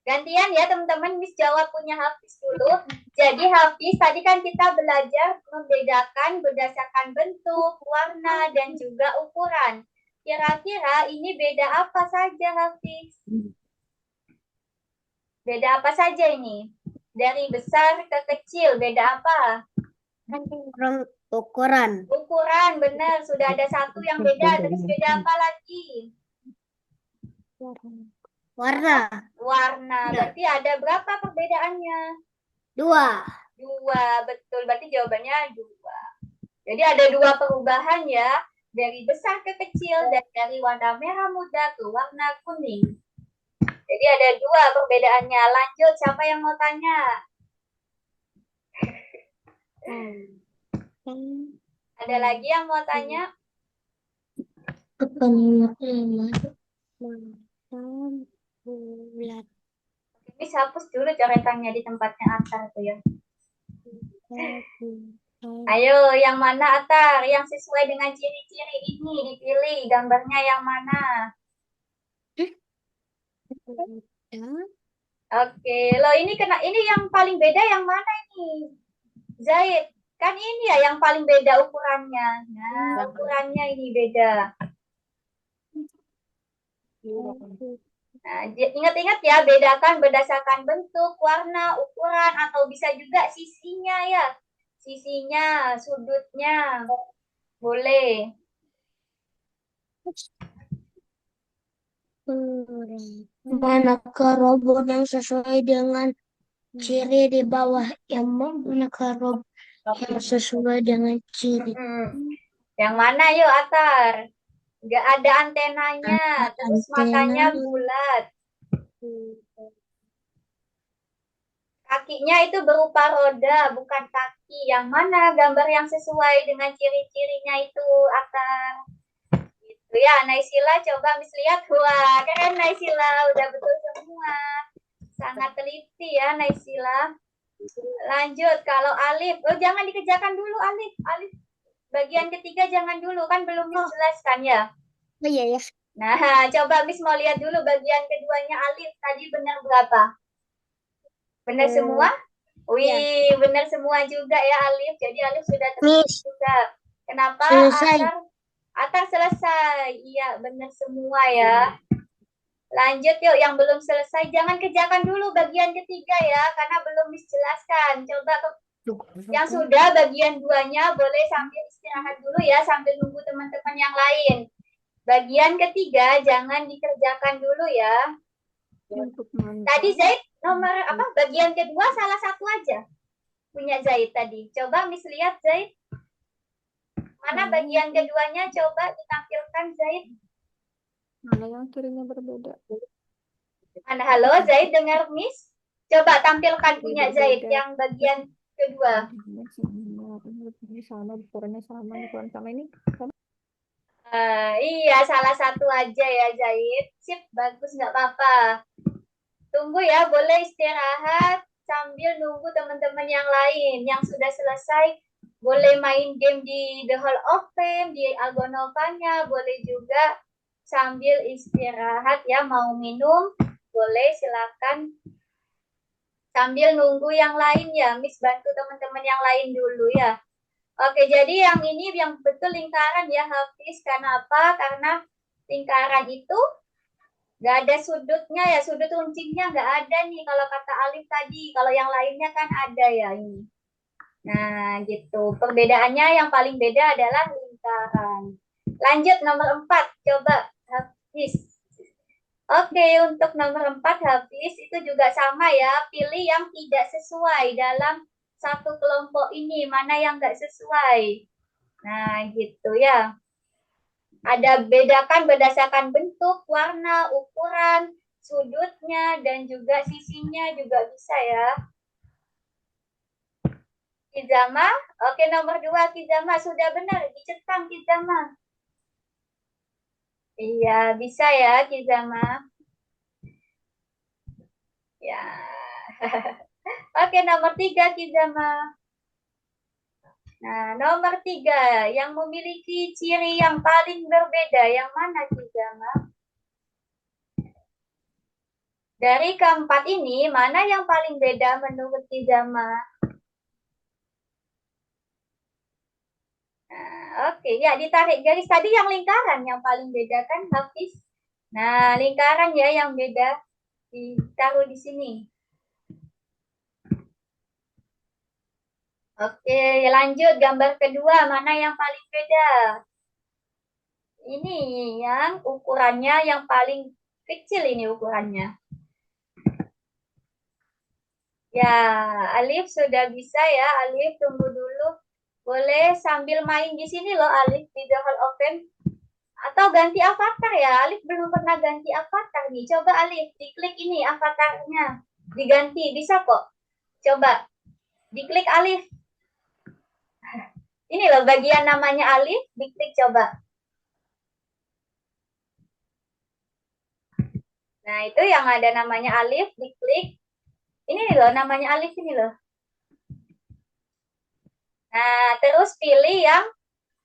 Gantian ya teman-teman. Miss jawab punya Hafiz dulu. Jadi Hafiz, tadi kan kita belajar membedakan berdasarkan bentuk, warna, dan juga ukuran. Kira-kira ini beda apa saja Hafiz? Beda apa saja ini? Dari besar ke kecil, beda apa? Ukuran. Ukuran, benar. Sudah ada satu yang beda. Terus beda apa lagi? Warna. Warna. Ya. Berarti ada berapa perbedaannya? 2. Dua, betul. Berarti jawabannya dua. Jadi ada dua perubahan ya. Dari besar ke kecil dan dari warna merah muda ke warna kuning. Jadi ada dua perbedaannya. Lanjut, siapa yang mau tanya? Ada lagi yang mau tanya? apa nomor 5? Bulat. Miss hapus dulu coretannya di tempatnya Atar tuh ya. Ayo, yang mana Atar? Yang sesuai dengan ciri-ciri ini dipilih. Gambarnya yang mana? Oke, loh ini yang paling beda yang mana ini? Zaid, kan ini ya yang paling beda ukurannya. Nah, ukurannya ini beda. Nah, ingat-ingat ya, bedakan berdasarkan bentuk, warna, ukuran, atau bisa juga sisinya ya. Sisinya, sudutnya. Boleh. Manakah robot yang sesuai dengan ciri di bawah yang manakah robot yang sesuai dengan ciri Yang mana yuk, Atar? Nggak ada antenanya, terus matanya antena bulat. Kakinya itu berupa roda, bukan kaki. Yang mana gambar yang sesuai dengan ciri-cirinya itu, Atar? Gitu ya, Naisila coba Miss lihat. Wah, keren Naisila, udah betul semua. Sangat teliti ya Naisila. Lanjut, kalau Alif. Oh, jangan dikerjakan dulu Alif. Alif bagian ketiga jangan dulu, kan belum Miss jelaskan ya. Oh iya ya. Nah, coba Miss mau lihat dulu bagian keduanya Alif. Tadi benar berapa? Benar semua? Wih, benar semua juga ya Alif. Jadi Alif sudah teliti juga. Kenapa? selesai. Atar selesai. Iya, benar semua ya. Lanjut yuk, yang belum selesai. Jangan kerjakan dulu bagian ketiga ya, karena belum Miss jelaskan. Coba yang sudah bagian 2-nya boleh sambil istirahat dulu ya, sambil nunggu teman-teman yang lain. Bagian ketiga jangan dikerjakan dulu ya. Tadi Zaid nomor apa? Bagian kedua salah satu aja punya Zaid tadi. Coba Miss lihat Zaid. Mana bagian keduanya? Coba ditampilkan Zaid. Mana yang cirinya berbeda? Mana halo Zaid dengar Miss? Coba tampilkan punya Zaid yang bagian kedua. Ini sama, ukurannya sama, ukuran sama ini. Iya, salah satu aja ya Zaid. Sip, bagus nggak apa-apa. Tunggu ya, boleh istirahat sambil nunggu teman-teman yang lain yang sudah selesai. Boleh main game di The Hall of Fame, di Algonovanya, boleh juga sambil istirahat ya, mau minum, boleh silakan. Sambil nunggu yang lain ya, Miss bantu teman-teman yang lain dulu ya. Oke, jadi yang ini yang betul lingkaran ya Hafiz. Karena apa? Karena lingkaran itu nggak ada sudutnya ya, sudut runcingnya nggak ada nih kalau kata Alif tadi. Kalau yang lainnya kan ada ya ini. Nah, gitu. Perbedaannya yang paling beda adalah lingkaran. Lanjut nomor 4, coba Hafiz. Oke, untuk nomor 4 Hafiz itu juga sama ya. Pilih yang tidak sesuai dalam satu kelompok ini. Mana yang nggak sesuai. Nah, gitu ya. Ada bedakan berdasarkan bentuk, warna, ukuran, sudutnya, dan juga sisinya juga bisa ya. Kizama, oke nomor 2 Kizama, sudah benar, dicetang Kizama. Iya, bisa ya Kizama. Ya. Oke, nomor 3 Kizama. Nah, nomor 3, yang memiliki ciri yang paling berbeda, yang mana Kijama? Dari keempat ini, mana yang paling beda menurut Kijama? Nah, oke, ya ditarik garis tadi yang lingkaran yang paling beda kan, Hafiz? Nah, lingkaran ya yang beda, ditaruh di sini. Oke, lanjut gambar kedua, mana yang paling beda? Ini yang ukurannya yang paling kecil ini ukurannya. Ya, Alif sudah bisa ya. Alif tunggu dulu. Boleh sambil main di sini loh Alif di The Hall of Fame. Atau ganti avatar ya. Alif belum pernah ganti avatar nih. Coba Alif diklik ini avatarnya. Diganti, bisa kok. Coba diklik Alif. Ini loh bagian namanya Alif, diklik coba. Nah, itu yang ada namanya Alif, diklik. Ini loh namanya Alif ini loh. Nah, terus pilih yang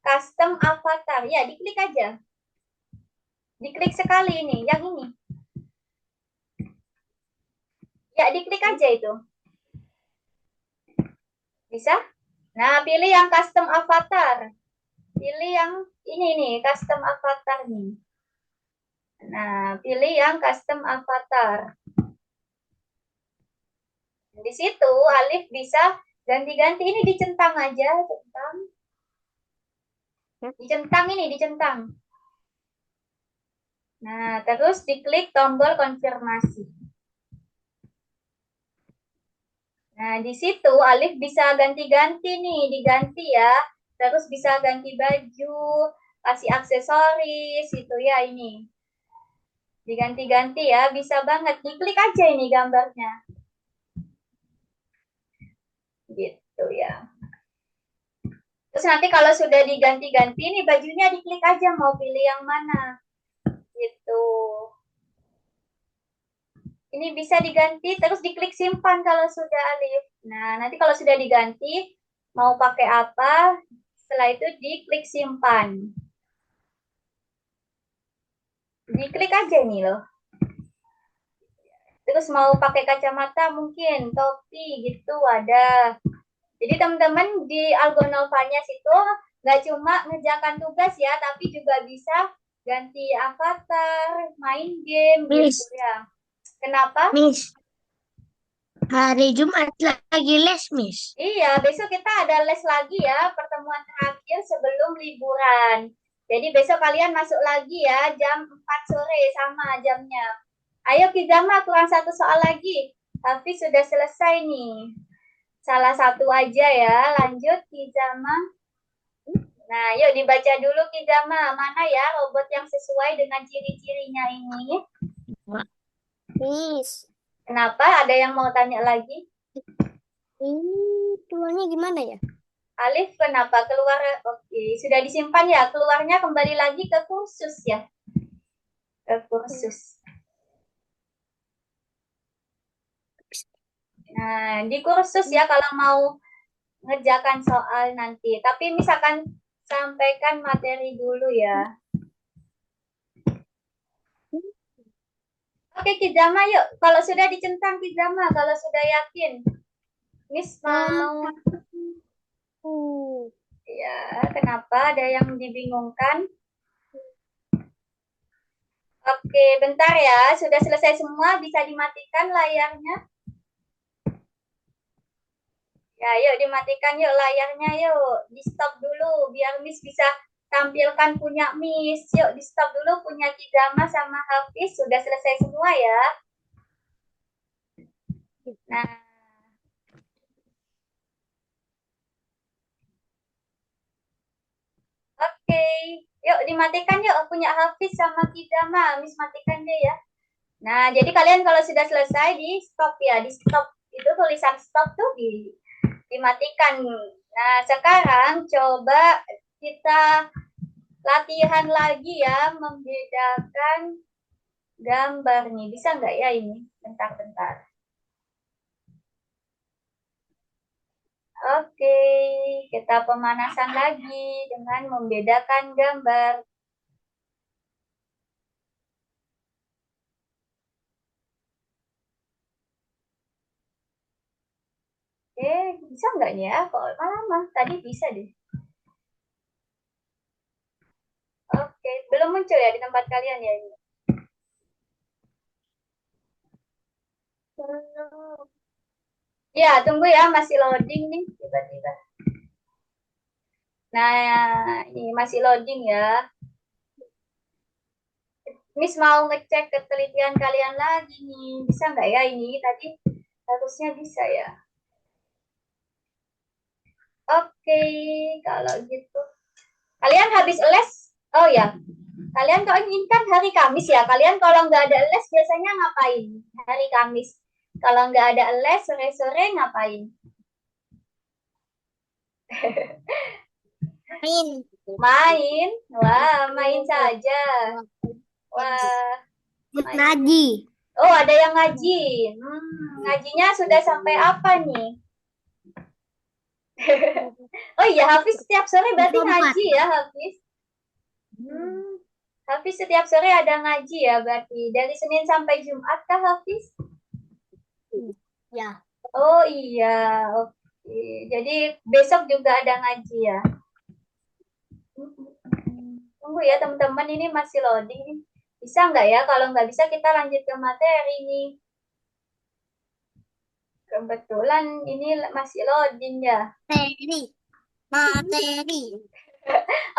custom avatar. Ya, diklik aja. Diklik sekali ini, yang ini. Ya, diklik aja itu. Bisa? Nah, pilih yang custom avatar. Pilih yang ini nih, custom avatar nih. Nah, pilih yang custom avatar. Di situ Alif bisa ganti-ganti. Ini dicentang aja, centang. Dicentang ini, dicentang. Nah, terus diklik tombol konfirmasi. Nah, di situ Alif bisa ganti-ganti nih, diganti ya. Terus bisa ganti baju, kasih aksesoris, itu ya ini. Diganti-ganti ya, bisa banget. Diklik aja ini gambarnya. Gitu ya. Terus nanti kalau sudah diganti-ganti nih bajunya diklik aja mau pilih yang mana. Gitu. Ini bisa diganti terus diklik simpan kalau sudah Alif. Nah, nanti kalau sudah diganti mau pakai apa, setelah itu diklik simpan. Diklik aja nih loh. Terus mau pakai kacamata mungkin, topi gitu ada. Jadi teman-teman di Algonolvanya situ nggak cuma ngerjakan tugas ya, tapi juga bisa ganti avatar, main game Miss, gitu ya. Kenapa? Miss, hari Jumat lagi les, Miss. Iya, besok kita ada les lagi ya, pertemuan terakhir sebelum liburan. Jadi besok kalian masuk lagi ya, jam 4 sore sama jamnya. Ayo Kizama, kurang satu soal lagi. Tapi sudah selesai nih. Salah satu aja ya, lanjut Kizama. Nah, yuk dibaca dulu Kizama. Mana ya robot yang sesuai dengan ciri-cirinya ini? Miss, Kenapa? Ada yang mau tanya lagi? ini keluarnya gimana ya? Alif, kenapa keluar? Oke, sudah disimpan ya. Keluarnya kembali lagi ke kursus ya. Ke kursus. Nah, di kursus ya kalau mau ngerjakan soal nanti. Tapi misalkan sampaikan materi dulu ya. Oke, Kizama yuk. Kalau sudah dicentang Kizama, kalau sudah yakin. Miss mau. Ya, kenapa? Ada yang dibingungkan? Oke, bentar ya. Sudah selesai semua, bisa dimatikan layarnya. Ya, yuk dimatikan yuk layarnya yuk. Di stop dulu biar Miss bisa tampilkan punya Miss. Yuk di stop dulu punya Kizama sama Hafiz. Sudah selesai semua ya. Nah, oke. Yuk dimatikan yuk punya Hafiz sama Kizama. Miss matikan deh ya. Nah, jadi kalian kalau sudah selesai di stop ya. Di stop itu tulisan stop tuh dimatikan. Nah, sekarang coba kita latihan lagi ya membedakan gambar nih. Bisa nggak ya ini? Bentar-bentar. Oke, kita pemanasan lagi dengan membedakan gambar. Bisa nggak nih ya? Kok lama? Tadi bisa deh. Oke, belum muncul ya di tempat kalian ya ini? Ya, tunggu ya, masih loading nih tiba-tiba. Nah, ini masih loading ya. Miss mau ngecek ketelitian kalian lagi nih. Bisa nggak ya ini? Tadi harusnya bisa ya. Oke, kalau gitu. Kalian habis les? Oh ya, kalian kalau ini kan hari Kamis ya. Kalian kalau nggak ada les biasanya ngapain? Hari Kamis. Kalau nggak ada les sore-sore ngapain? Main. Main. Wah, main saja. Wah, main. Ngaji. Oh, ada yang ngaji. Ngajinya sudah sampai apa nih? Oh iya, Hafiz setiap sore berarti ngaji ya, Hafiz? Hafiz setiap sore ada ngaji ya, berarti dari Senin sampai Jumat kah, Hafiz? Ya. Oh iya, oke. Jadi besok juga ada ngaji ya. Tunggu ya teman-teman, ini masih loading nih. Bisa nggak ya? Kalau nggak bisa kita lanjut ke materi nih. Kebetulan ini masih loading ya. Materi.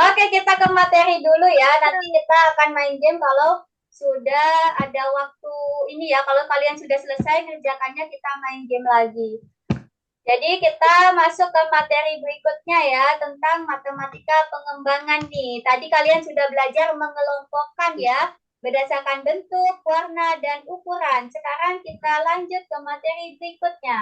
Oke, kita ke materi dulu ya. Nanti kita akan main game kalau sudah ada waktu ini ya. Kalau kalian sudah selesai ngerjakannya, kita main game lagi. Jadi kita masuk ke materi berikutnya ya, tentang matematika pengembangan nih. Tadi kalian sudah belajar mengelompokkan ya, berdasarkan bentuk, warna, dan ukuran. Sekarang kita lanjut ke materi berikutnya.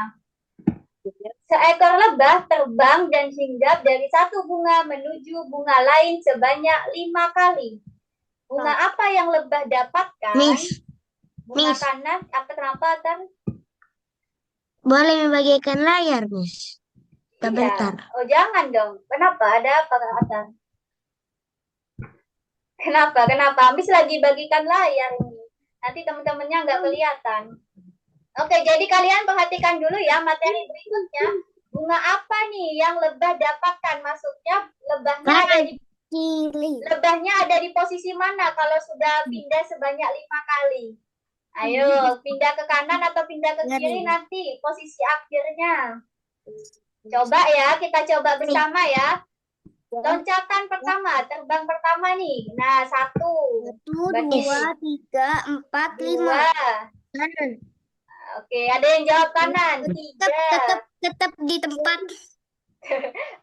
Seekor lebah terbang dan hinggap dari satu bunga menuju bunga lain sebanyak 5 kali. Bunga apa yang lebah dapatkan? Miss, Bunga Miss. kanan, kenapa, Tan? boleh membagikan layar, Miss? Iya. Sebentar. Oh, jangan dong. Kenapa? Ada apa, Kak Atan? Kenapa? Kenapa? Miss lagi bagikan layar ini. Nanti teman-temannya nggak kelihatan. Oke, jadi kalian perhatikan dulu ya materi berikutnya. Bunga apa nih yang lebah dapatkan? Maksudnya lebahnya ada di posisi mana kalau sudah pindah sebanyak 5 kali? Ayo, pindah ke kanan atau pindah ke kiri nanti posisi akhirnya. Coba ya, kita coba bersama ya. Loncatan pertama, terbang pertama nih. Nah, 1, 2, 3, 4, 5. Kanan. Oke, ada yang jawab kanan. 3, Tetap di tempat.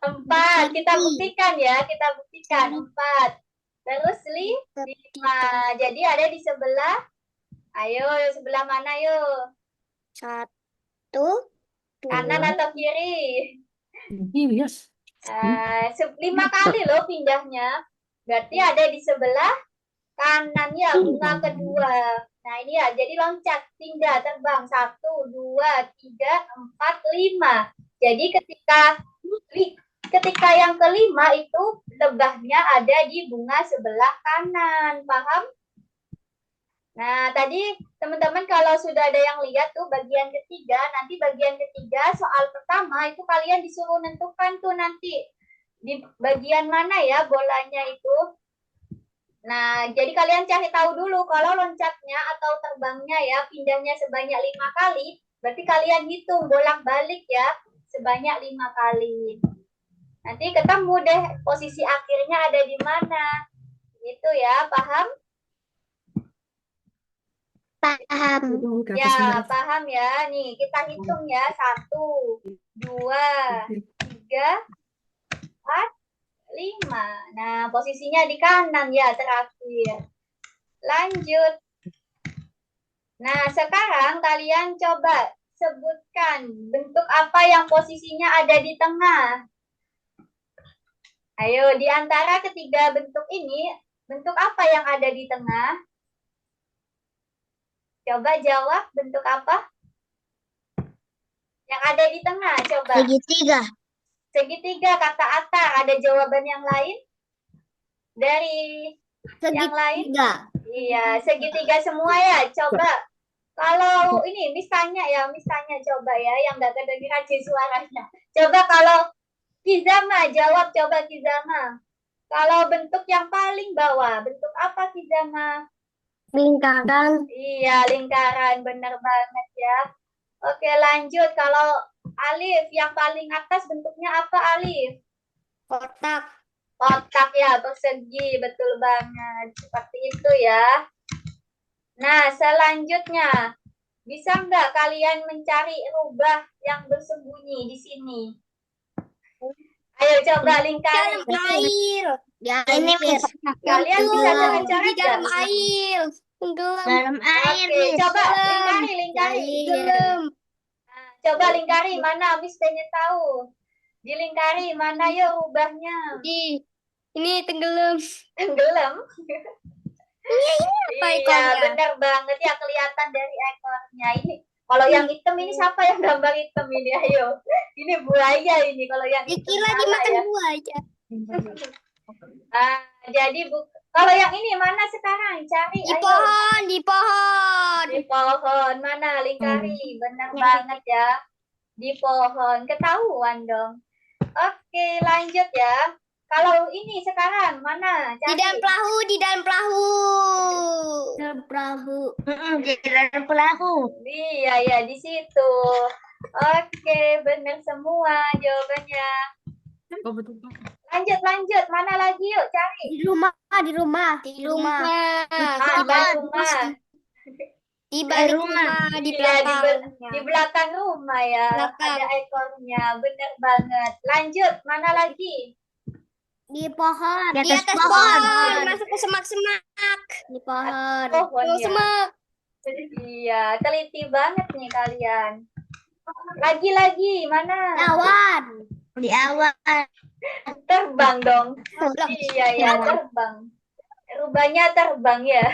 4. Kita buktikan ya, kita buktikan. 4. Terus 5. Jadi ada di sebelah. Ayo, sebelah mana yuk? 1, Kanan atau kiri? Yes. 5 kali loh pindahnya. Berarti ada di sebelah kanan ya, bunga kedua. Nah ini ya, jadi loncat, pindah, terbang. 1, 2, 3, 4, 5. Jadi ketika yang kelima itu lebahnya ada di bunga sebelah kanan. Paham? Nah, tadi teman-teman kalau sudah ada yang lihat tuh bagian ketiga, nanti bagian ketiga soal pertama itu kalian disuruh nentukan tuh nanti di bagian mana ya bolanya itu. Nah, jadi kalian cari tahu dulu kalau loncatnya atau terbangnya ya pindahnya sebanyak 5 kali, berarti kalian hitung bolak-balik ya sebanyak 5 kali. Nanti ketemu deh posisi akhirnya ada di mana. Gitu ya, paham? Paham. Ya, paham ya. Nih, kita hitung ya. 1, 2, 3, 4, 5. Nah, posisinya di kanan ya terakhir. Lanjut. Nah, sekarang kalian coba sebutkan bentuk apa yang posisinya ada di tengah. Ayo, di antara ketiga bentuk ini, bentuk apa yang ada di tengah? Coba jawab bentuk apa? Yang ada di tengah, coba. Segitiga. Segitiga kata Atar. Ada jawaban yang lain? Dari yang lain? Segitiga. Iya, segitiga semua ya. Coba kalau ini Miss tanya coba ya yang nggak kedengeran sih suaranya. Coba kalau Kizama jawab, coba Kizama. Kalau bentuk yang paling bawah, bentuk apa Kizama? Lingkaran. Iya, lingkaran, benar banget ya. Oke, lanjut. Kalau Alif, yang paling atas bentuknya apa Alif? Kotak. Kotak ya, persegi, betul banget. Seperti itu ya. Nah, selanjutnya, bisa nggak kalian mencari rubah yang bersembunyi di sini? Ayo coba lingkari. Dalam air. Di Ini air. Miss. Kalian bisa Tenggelam. coret-coret Di dalam nggak? air. Tenggelam. Dalam air, Oke, Miss. coba Tenggelam. lingkari. Tenggelam. Nah, coba lingkari, mana Miss pengen tahu. Dilingkari, mana yuk rubahnya? Ini tenggelam. Tenggelam. Apa Iya, ekornya? benar banget ya, kelihatan dari ekornya. Ini kalau yang hitam ini siapa yang gambar hitam ini? Ayo. Ini buaya ini kalau yang hitam. Dikira salah dimakan ya. buaya. Ah, jadi kalau yang ini mana sekarang? Cari Di ayo. pohon, di pohon. Di pohon. Mana lingkari? Benar banget ya. Di pohon. Ketahuan dong. Oke, lanjut ya. Kalau ini sekarang mana? Di dalam Cari. perahu, di dalam perahu. Dalam perahu. Di dalam perahu. Iya, ya di situ. Oke, benar semua jawabannya. Lanjut. Mana lagi yuk cari. Di rumah, di rumah, di rumah. Ah, di rumah. Di balik rumah. rumah, di Iya, belakangnya. di belakang rumah ya. Belakang. Ada ekornya. Benar banget. Lanjut, mana lagi? Di pohon, Di di atas atas pohon. pohon, masuk ke semak-semak. Di pohon. Pohon Ke ya. semak. Iya, teliti banget nih kalian. Lagi, mana? Awan. Di awan. Terbang dong. Terbang. Iya, ya, terbang. Rubahnya terbang ya.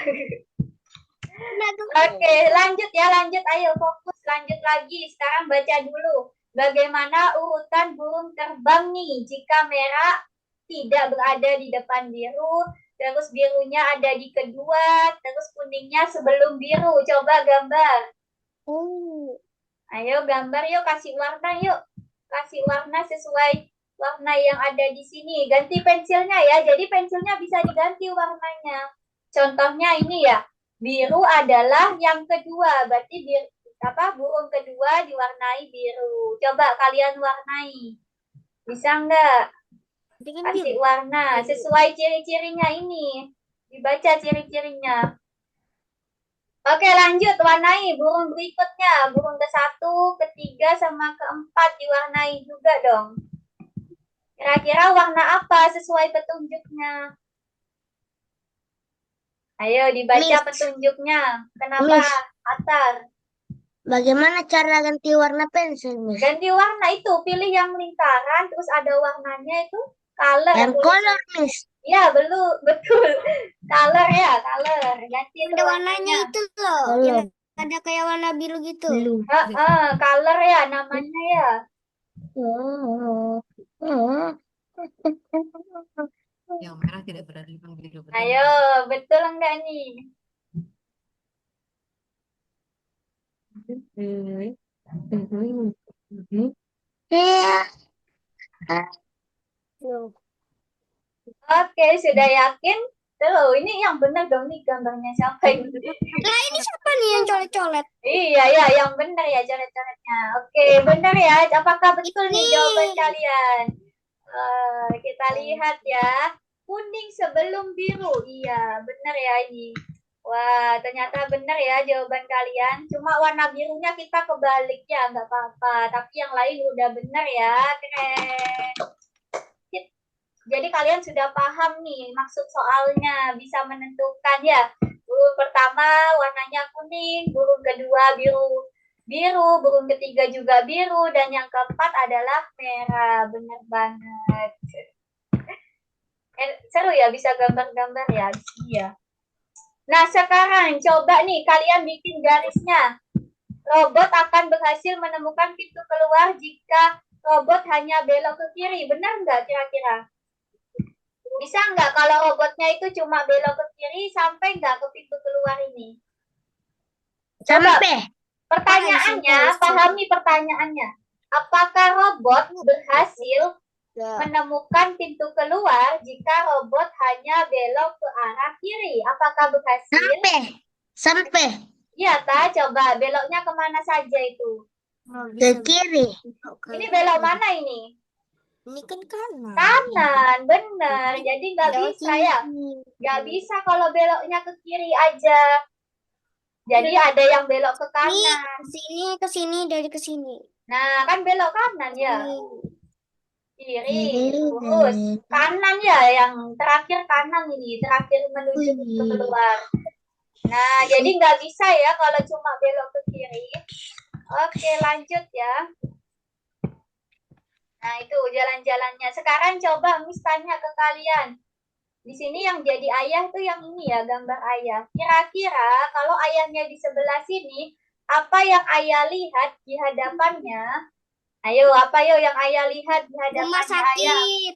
Oke, lanjut ya, lanjut. Ayo fokus, lanjut lagi. Sekarang baca dulu. Bagaimana urutan burung terbang nih? Jika merah tidak berada di depan biru, terus birunya ada di kedua, terus kuningnya sebelum biru. Coba gambar. Ayo gambar yuk, kasih warna yuk. Kasih warna sesuai warna yang ada di sini. Ganti pensilnya ya. Jadi pensilnya bisa diganti warnanya. Contohnya ini ya. Biru adalah yang kedua. Berarti burung kedua diwarnai biru. Coba kalian warnai. Bisa nggak? Kasih warna sesuai ciri-cirinya ini. Dibaca ciri-cirinya. Oke, lanjut warnai burung berikutnya. Burung ke-1, ke-3 sama ke-4 diwarnai juga dong. Kira-kira warna apa sesuai petunjuknya? Ayo dibaca Miss. petunjuknya. Kenapa Miss. Atar? Bagaimana cara ganti warna pensil, Miss? Ganti warna itu, pilih yang lingkaran, terus ada warnanya itu color. Yang color, Miss. Ya, betul. Color ya, color. Ganti Ada warnanya itu loh. Color. Yang ada kayak warna biru gitu. Blue. Color ya namanya ya. Yang merah tidak berada di depan biru. Ayo, betul enggak nih? Oke, sudah yakin? Tuh, ini yang benar dong nih gambarnya siapa ini? Nah, ini siapa nih yang colet-colet? Iya, ya, yang benar ya coret-coretnya. Oke, benar ya. Apakah betul nih Ini. jawaban kalian? Kita lihat ya. Kuning sebelum biru. Iya, benar ya ini. Wah, ternyata benar ya jawaban kalian. Cuma warna birunya kita kebalik ya, nggak apa-apa. Tapi yang lain udah benar ya. Keren. Jadi kalian sudah paham nih maksud soalnya, bisa menentukan ya. Burung pertama warnanya kuning, burung kedua biru, burung ketiga juga biru, dan yang keempat adalah merah. Benar banget. Seru ya bisa gambar-gambar ya. Iya. Nah sekarang coba nih kalian bikin garisnya. Robot akan berhasil menemukan pintu keluar jika robot hanya belok ke kiri. Benar nggak kira-kira? Bisa nggak kalau robotnya itu cuma belok ke kiri sampai nggak ke pintu keluar ini? Coba Sampai. pertanyaannya, pahami pertanyaannya. Apakah robot berhasil menemukan pintu keluar jika robot hanya belok ke arah kiri? Apakah berhasil? Sampai. Iya, Ta. Coba beloknya kemana saja itu? Ke kiri. Ini belok mana ini? Ini kan kanan. Kanan, benar. Jadi nggak bisa ya? Nggak bisa kalau beloknya ke kiri aja. Jadi ada yang belok ke kanan. Ke sini, dari ke sini. Nah, kan belok kanan ya. Kiri, Kiri, lurus. Kanan ya, yang terakhir kanan ini. Terakhir menuju ke keluar. Nah, jadi nggak bisa ya kalau cuma belok ke kiri. Oke, lanjut ya. Nah, itu jalan-jalannya. Sekarang coba Miss tanya ke kalian. Di sini yang jadi ayah tuh yang ini ya, gambar ayah. Kira-kira kalau ayahnya di sebelah sini, apa yang ayah lihat di hadapannya? Ayo, apa yuk yang ayah lihat di Rumah hadapannya ayah? sakit.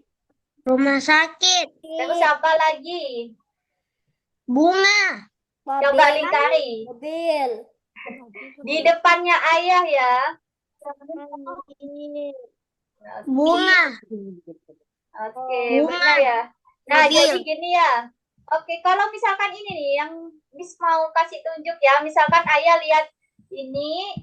Rumah sakit. Terus apa lagi? Bunga. Coba lingkari. Mobil. Di depannya ayah ya. Bunga. Oke, Bunga. benar ya. Nah, Mobil. jadi gini ya. Oke, kalau misalkan ini nih yang Miss mau kasih tunjuk ya. Misalkan ayah lihat ini,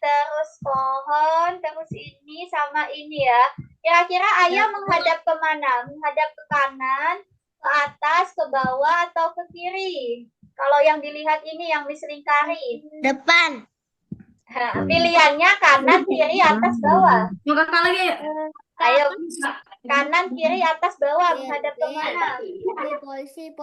terus pohon, terus ini sama ini ya. Kira-kira ayah menghadap kemana? Menghadap ke kanan, ke atas, ke bawah, atau ke kiri? Kalau yang dilihat ini yang Miss lingkari. Depan. Pilihannya kanan, kiri, atas, bawah. Mau kakak lagi ya? Ayo, kanan, kiri, atas, bawah. Menghadap kemana? Polisi.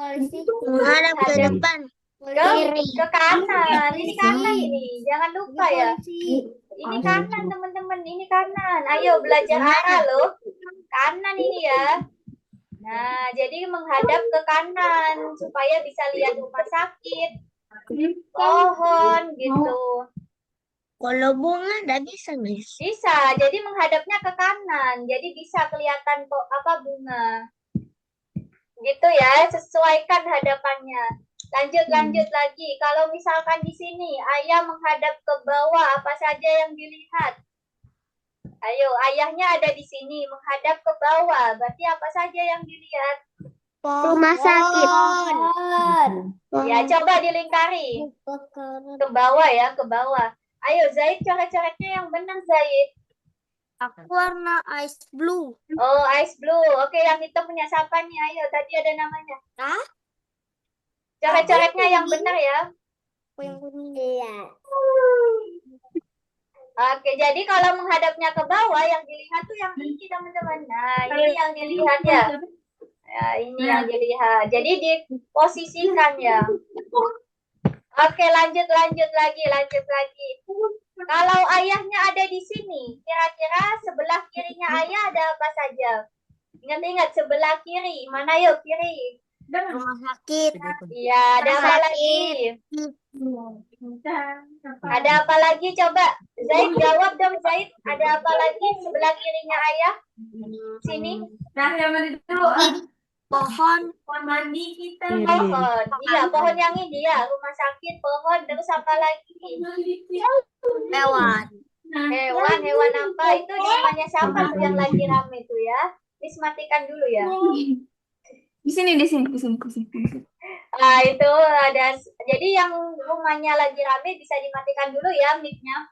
Menghadap ke Ada. depan. Ke kanan. Ini kanan ini. Jangan lupa ya. Polisi. Ini kanan teman-teman. Ini kanan. Ayo belajar arah loh. Kanan ini ya. Nah, jadi menghadap ke kanan supaya bisa lihat rumah sakit, pohon gitu. Kalau bunga nggak bisa, Miss. Bisa. Jadi menghadapnya ke kanan. Jadi bisa kelihatan kok apa bunga. Gitu ya. Sesuaikan hadapannya. Lanjut lagi. Kalau misalkan di sini ayah menghadap ke bawah, apa saja yang dilihat? Ayo, ayahnya ada di sini menghadap ke bawah. Berarti apa saja yang dilihat? Rumah sakit. Ya, coba dilingkari. Ke bawah ya, ke bawah. Ayo, Zaid, coret-coretnya yang benar, Zaid. Aku warna ice blue. Oh, ice blue. Oke, yang itu punya siapa nih? Ayo, tadi ada namanya. Hah? Coret-coretnya yang benar ya. Aku yang kuning. Iya. Oke, jadi kalau menghadapnya ke bawah, yang dilihat tuh yang ini, teman-teman. Nah, ini yang dilihat ya. Ya, ini yang dilihat. Jadi diposisikan ya. Oke, lanjut lagi. Kalau ayahnya ada di sini, kira-kira sebelah kirinya ayah ada apa saja? Ingat-ingat, sebelah kiri. Mana yuk, kiri? Rumah sakit. Iya, ada apa lagi? Ada apa lagi? Coba Zaid jawab dong, Zaid. Ada apa lagi sebelah kirinya ayah? Sini. Nah, yang mana dulu? Pohon. Mandi kita. Pohon. Iya, pohon yang ini ya. Rumah sakit, pohon. Terus apa lagi? Hewan. Hewan apa? Itu di rumahnya siapa tuh yang lagi rame tuh ya? Miss matikan dulu ya. Di sini. Nah, itu ada. Jadi yang rumahnya lagi rame bisa dimatikan dulu ya mic-nya.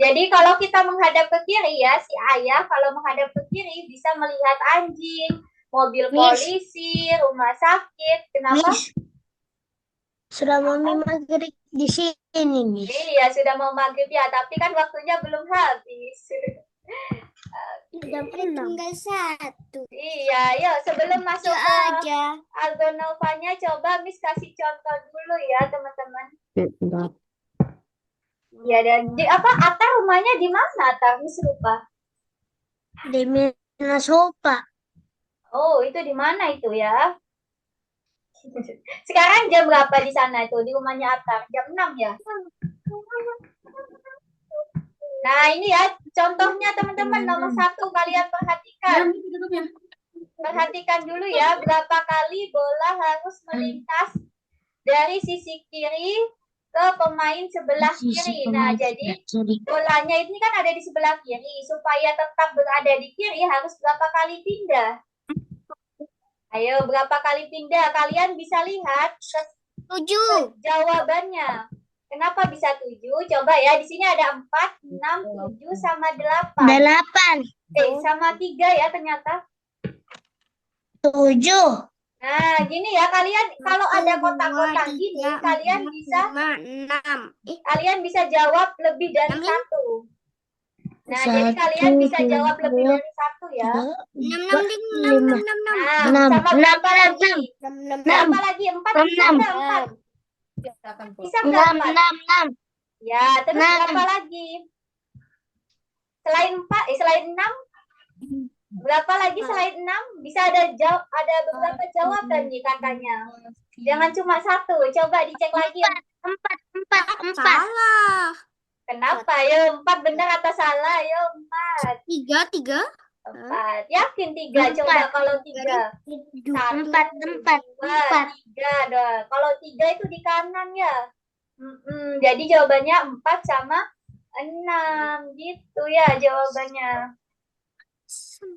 Jadi kalau kita menghadap ke kiri ya, si ayah kalau menghadap ke kiri bisa melihat anjing, mobil polisi, rumah sakit. Kenapa? Miss. Sudah mau maghrib di sini, Miss. Iya, sudah mau maghrib ya, tapi kan waktunya belum habis. Jam 6:01. Iya, yuk sebelum masuk ke Aja. Algonovanya, coba Miss kasih contoh dulu ya, teman-teman. Ya, dan di apa? Atta rumahnya di mana, Atta? Miss lupa. Di Minnesota. Oh, itu di mana itu ya? Sekarang jam berapa di sana itu? Di rumahnya Atta? Jam 6 ya? Nah, ini ya contohnya teman-teman. Nomor 1 kalian perhatikan. Perhatikan dulu ya, berapa kali bola harus melintas dari sisi kiri ke pemain sebelah kiri. Nah, jadi bolanya ini kan ada di sebelah kiri. Supaya tetap berada di kiri harus berapa kali pindah? Ayo, berapa kali pindah? Kalian bisa lihat 7. jawabannya. Kenapa bisa 7? Coba ya, di sini ada 4, 6, 7, sama 8. 8, Sama 3 ya ternyata. 7. Nah, gini ya, kalian kalau ada kotak-kotak gini, kalian bisa 6. kalian bisa jawab lebih dari Enam, satu. Nah, jadi kalian bisa jawab lebih dari satu ya. 6, 6, 6, 6, 6, 6. Nah, Enam. sama berapa lagi? 6, 6, Berapa lagi? 4 bisa Enam. nggak 4? Bisa nggak 4? 6. Ya, terus Enam. berapa lagi? Selain 4, selain 6? Berapa lagi selain 6? Bisa ada beberapa jawaban nih katanya. Jangan cuma satu, coba dicek lagi. 4. Salah. Kenapa? Yo, 4 benar atau salah? Yo, 4. 3. 4. Yakin 3? Coba kalau 3. 1, 4. 2, 3. Kalau 3 itu di kanan ya. Jadi jawabannya 4 sama 6. Gitu ya jawabannya.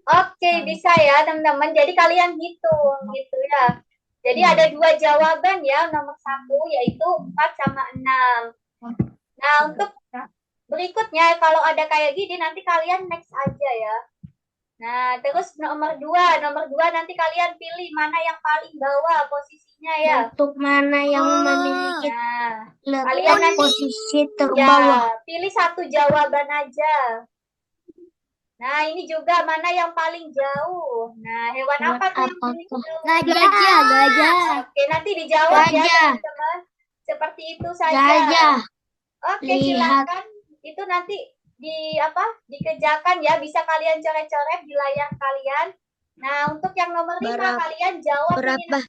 Oke, bisa ya teman-teman. Jadi kalian hitung gitu ya. Jadi ada 2 jawaban ya. Nomor 1 yaitu 4 sama 6. Nah, untuk berikutnya kalau ada kayak gini nanti kalian next aja ya. Nah, terus nomor 2 nanti kalian pilih mana yang paling bawah posisinya ya. Untuk mana yang memiliki Nah, kalian nanti posisi terbawah. ya, pilih satu jawaban aja. Nah, ini juga mana yang paling jauh. Nah, hewan apa tuh yang paling jauh? Gajah. Oke, nanti dijawab ya Gajah. teman-teman. Seperti itu saja. Gajah. Oke, Lihat. silakan. Itu nanti dikerjakan ya, bisa kalian coret-coret di layar kalian. Nah, untuk yang nomor 5 kalian jawab ini Berapa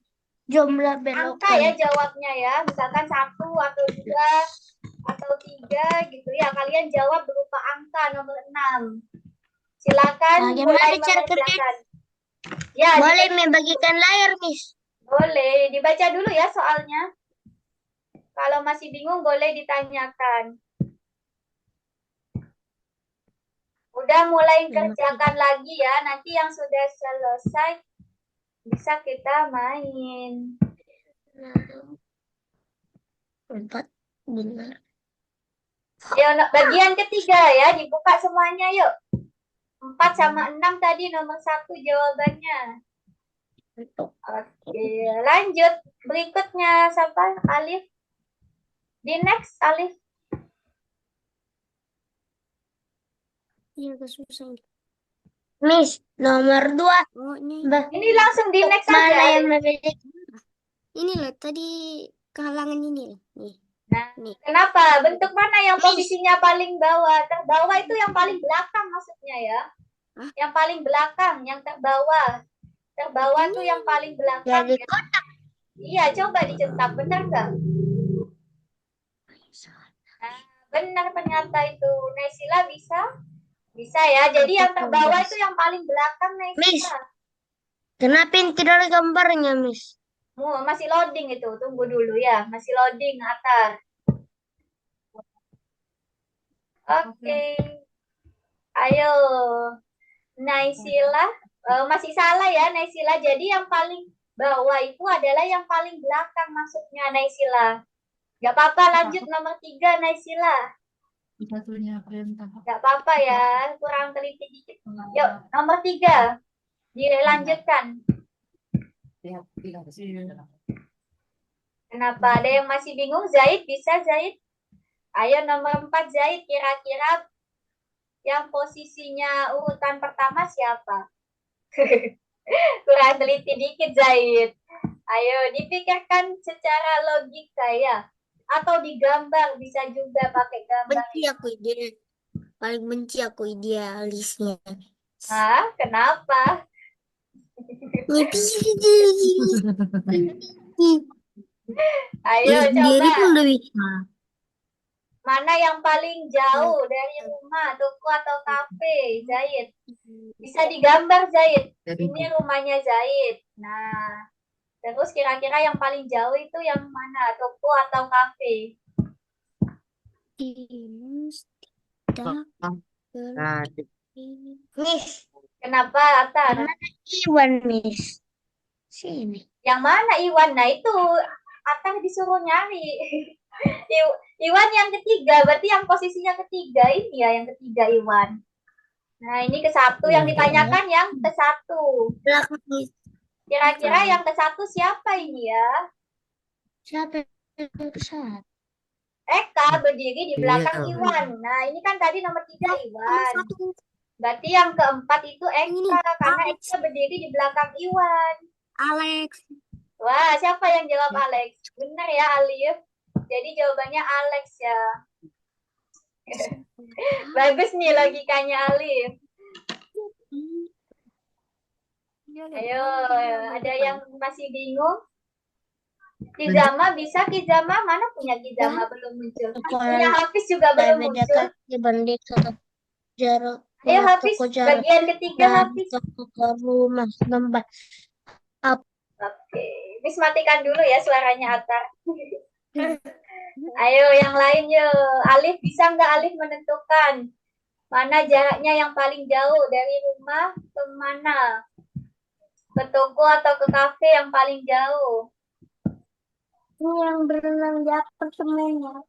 jumlah angka ya belokan? jawabnya ya. Misalkan 1 atau 2 atau 3 gitu ya. Kalian jawab berupa angka nomor 6. Silakan Bagaimana mulai cara mengerjakan. Ya, Boleh membagikan layar, Miss? boleh. Dibaca dulu ya soalnya. Kalau masih bingung boleh ditanyakan. Udah mulai kerjakan lagi ya. Nanti yang sudah selesai bisa kita main. 4 benar. Yuk, bagian ketiga ya. Dibuka semuanya yuk. 4 sama 6 tadi nomor 1 jawabannya. Oke, lanjut. Berikutnya siapa? Alif. Di next, Alif. Iya, susah. Miss, nomor 2. Oh, ini. Ini langsung di next Mana aja. yang memiliki Ini loh, tadi kehalangan ini loh. Nih. Nah, kenapa? Bentuk mana yang posisinya paling bawah? Terbawah itu yang paling belakang maksudnya ya. Hah? Yang paling belakang, yang terbawah. Terbawah tuh yang paling belakang. jadi Ya. Iya, coba dicetak. Benar nggak? Nah, benar ternyata itu. Naysila bisa? Bisa ya. Jadi yang terbawah itu yang paling belakang, Miss. Naysila. Kenapa yang tidak ada gambarnya, Miss? Masih loading itu. Tunggu dulu ya. Masih loading, Atar. Oke. Ayo. Naysila. Masih salah ya, Naysila. Jadi yang paling bawah itu adalah yang paling belakang maksudnya, Naysila. Gak apa-apa, lanjut nomor 3, Naysila. Gak apa-apa ya, kurang teliti dikit. Yuk, nomor 3. Dilanjutkan. Kenapa? Ada yang masih bingung? Zaid, bisa Zaid? Ayo nomor 4, Zaid. Kira-kira yang posisinya urutan pertama siapa? Kurang teliti dikit, Zaid. Ayo, dipikirkan secara logika ya. Atau digambar, bisa juga pakai gambar. Paling benci aku idealisnya. Hah? Kenapa? Ayo, Sendiri coba. pun udah bisa. Mana yang paling jauh dari rumah, toko atau kafe, Zaid? Bisa digambar, Zaid. Ini rumahnya Zaid. Nah, terus kira-kira yang paling jauh itu yang mana, toko atau kafe? Miss, Kenapa, Atar? Iwan, Miss. Sini. Yang mana Iwan? Nah, itu Atar disuruh nyari. Iwan yang ketiga, berarti yang posisinya ketiga ini ya, yang ketiga Iwan. Nah, ini ke satu yang ditanyakan yang ke satu. Belakang Miss. Kira-kira yang ke satu siapa ini ya? Siapa yang kesat? Eka berdiri di belakang Iwan. Nah, ini kan tadi nomor 3 Iwan. Satu. Berarti yang keempat itu Eka, Ini, karena Alex. Eka berdiri di belakang Iwan. Alex. Wah, siapa yang jawab Alex? Benar ya, Alif? Jadi jawabannya Alex ya. Bagus nih logikanya Alif. Ayo, ada yang masih bingung? Kizama bisa? Kizama mana punya Kizama belum muncul? Punya Hafiz juga belum Beda muncul. dibanding ke jarak. Ayo Hafiz, toko jarak bagian ketiga dari Hafiz. toko ke rumah tempat. Oke, Miss matikan dulu ya suaranya Atta. Ayo yang lain yuk. Alif bisa nggak Alif menentukan mana jaraknya yang paling jauh dari rumah ke mana? Ke toko atau ke kafe yang paling jauh? Ini yang berenang di apartemennya.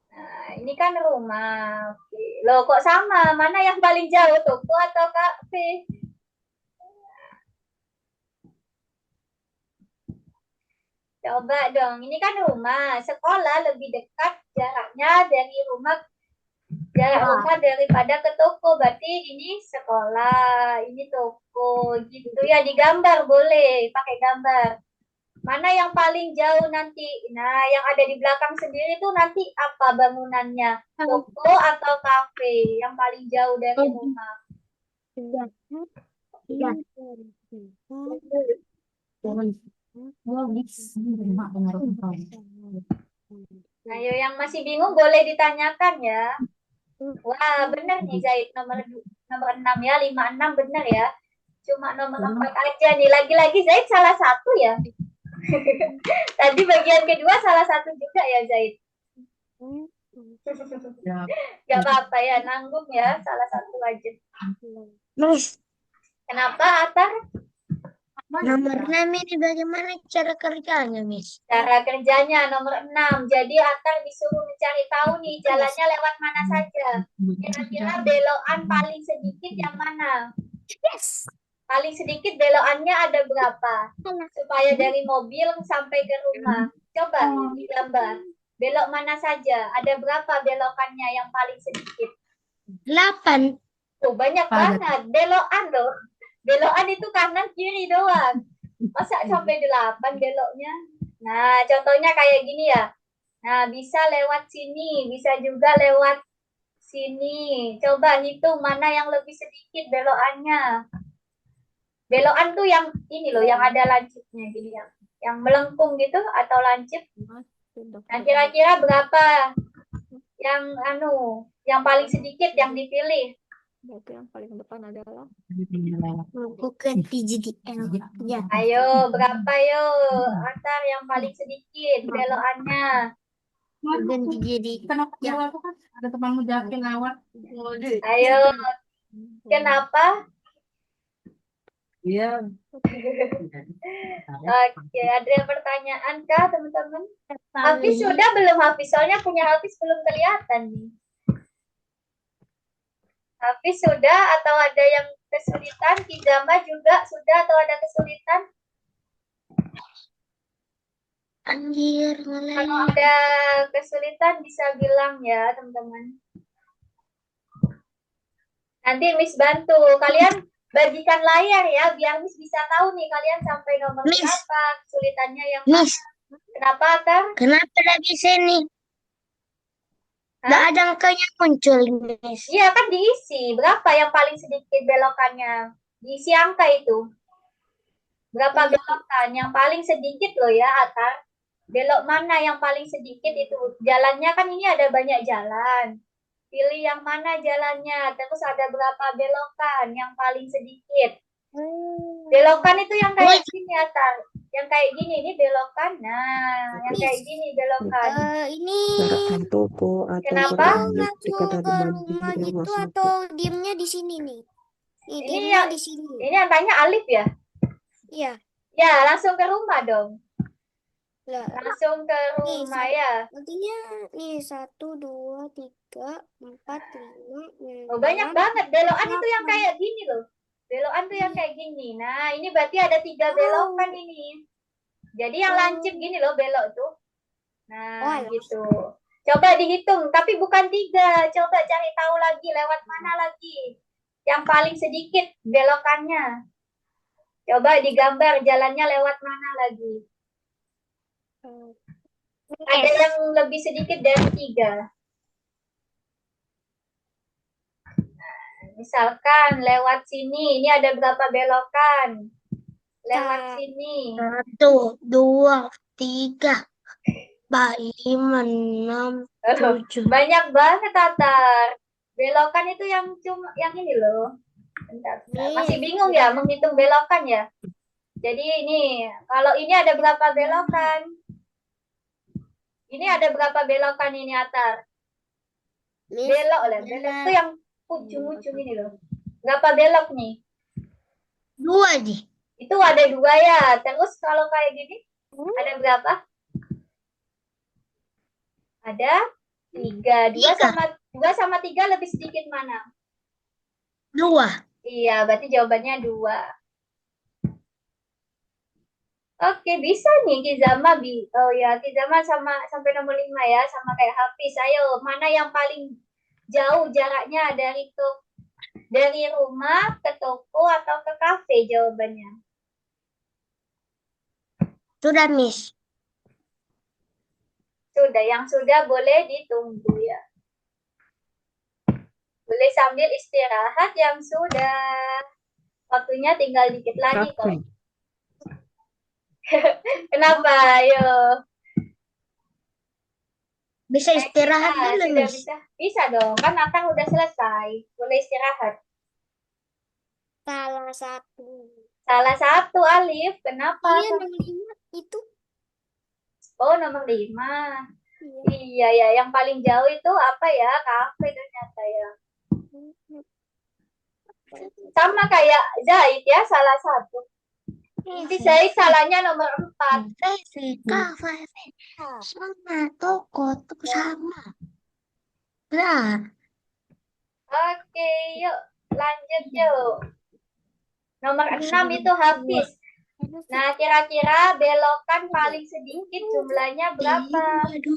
Nah, ini kan rumah. Oke. Loh, kok sama? Mana yang paling jauh, toko atau kafe? Coba dong, ini kan rumah. Sekolah lebih dekat jaraknya dari rumah, jarak rumah daripada ke toko. Berarti ini sekolah, ini toko. Gitu ya, digambar boleh, pakai gambar. Mana yang paling jauh nanti? Nah, yang ada di belakang sendiri tuh nanti apa bangunannya? Toko atau kafe yang paling jauh dari rumah? Ayo yang masih bingung boleh ditanyakan ya. Wah, benar nih Zaid nomor 6 ya, 56 benar ya. Cuma nomor 4 aja nih. Lagi-lagi Zaid salah satu ya. Tadi bagian kedua salah satu juga ya Zaid. Gak apa-apa ya, nanggung ya, salah satu aja. Miss, Kenapa Atar? nomor 6 ini bagaimana cara kerjanya, Miss? Cara kerjanya nomor 6. Jadi Atar disuruh mencari tahu nih jalannya lewat mana saja. Kira-kira belokan paling sedikit yang mana? Yes. Paling sedikit belokannya ada berapa? Supaya dari mobil sampai ke rumah. Coba digambar. Belok mana saja? Ada berapa belokannya yang paling sedikit? 8. Tuh, banyak banget. Belokan loh. Belokan itu kanan kiri doang. Masa sampai 8 beloknya? Nah, contohnya kayak gini ya. Nah, bisa lewat sini, bisa juga lewat sini. Coba hitung mana yang lebih sedikit belokannya. Belokan tuh yang ini loh, yang ada lancipnya gini ya. Yang melengkung gitu atau lancip. Nah, kira-kira berapa yang paling sedikit yang dipilih? Berarti yang paling depan adalah Bukan PGDL. Ya. Ayo, berapa yo? Antar yang paling sedikit belokannya. Bukan PGD. Ya. Ada temanmu jakin lewat. Ayo, kenapa? Iya. Oke, ada pertanyaan kah teman-teman? Hafiz sudah belum Hafiz? Soalnya punya Hafiz belum kelihatan nih. Hafiz sudah atau ada yang kesulitan? Kizama juga sudah atau ada kesulitan? Anjir, Kalau mulai. ada kesulitan bisa bilang ya teman-teman. Nanti Miss bantu. Kalian bagikan layar ya biar Miss bisa tahu nih kalian sampai nomor Miss. berapa, kesulitannya yang mana. Miss, Kenapa Atar? kenapa lagi sini? Nggak ada angkanya muncul, Miss. Iya kan diisi. Berapa yang paling sedikit belokannya? Diisi angka itu. Berapa belokan? Yang paling sedikit loh ya Atar. Belok mana yang paling sedikit itu? Jalannya kan ini ada banyak jalan. Pilih yang mana jalannya, terus ada berapa belokan yang paling sedikit. Belokan itu yang kayak gini ya, Tar. Yang kayak gini, ini belokan. Nah, yang kayak gini belokan. Ini Gerakan toko atau Kenapa? berlanjut jika langsung dalam ke berdiri rumah gitu rumah satu. atau diemnya di sini nih? Nih, Ini diemnya yang di sini. ini yang tanya Alif ya? Iya. Ya, langsung ke rumah dong. Lah, Langsung ke nih rumah ya. nantinya nih 1, 2, 3, 4, 5, Oh, banyak 6, banget. Belokan itu yang 8. kayak gini loh. Belokan tuh yang kayak gini. Nah, ini berarti ada 3 belokan ini. Jadi yang lancip gini loh belok tuh. Nah, alah. gitu. Coba dihitung, tapi bukan 3. Coba cari tahu lagi lewat mana lagi. Yang paling sedikit belokannya. Coba digambar jalannya lewat mana lagi. Ada yang lebih sedikit dari 3. Misalkan lewat sini, ini ada berapa belokan? Lewat sini. 1, 2, 3, 4, 5, 6, 7. Banyak banget, Tatar. Belokan itu yang yang ini loh. Bentar. Masih bingung ya menghitung belokan ya? Jadi ini, kalau ini ada berapa belokan? Ini ada berapa belokan ini, Atar? Belok lah, belok itu yang ujung-ujung ini loh. Berapa belok nih? 2 nih. Itu ada 2 ya. Terus kalau kayak gini, ada berapa? Ada 3. 2 sama 3 lebih sedikit mana? 2. Iya, berarti jawabannya 2. Oke, bisa nih Kizama. Oh ya, Kizama sama sampai nomor 5 ya, sama kayak Hafiz. Ayo, mana yang paling jauh jaraknya dari rumah ke toko atau ke kafe jawabannya? Sudah, Miss. Sudah, yang sudah boleh ditunggu ya. Boleh sambil istirahat yang sudah. Waktunya tinggal dikit lagi kok. Kenapa? Ayo. Bisa istirahat Nah, dulu, sudah Miss. bisa dong. Kan Natang udah selesai. Boleh istirahat. Salah satu. Salah satu, Alif. Kenapa? Iya, nomor 5 itu. Oh, nomor 5. Iya. Iya ya, yang paling jauh itu apa ya? Kafe ternyata ya. Sama kayak Zaid ya, salah satu. Nanti Zaid salahnya nomor 4. Kafe, sama toko sama. Benar. Oke, yuk lanjut yuk. Nomor 6 itu Hafiz. Nah, kira-kira belokan paling sedikit jumlahnya berapa? Aduh.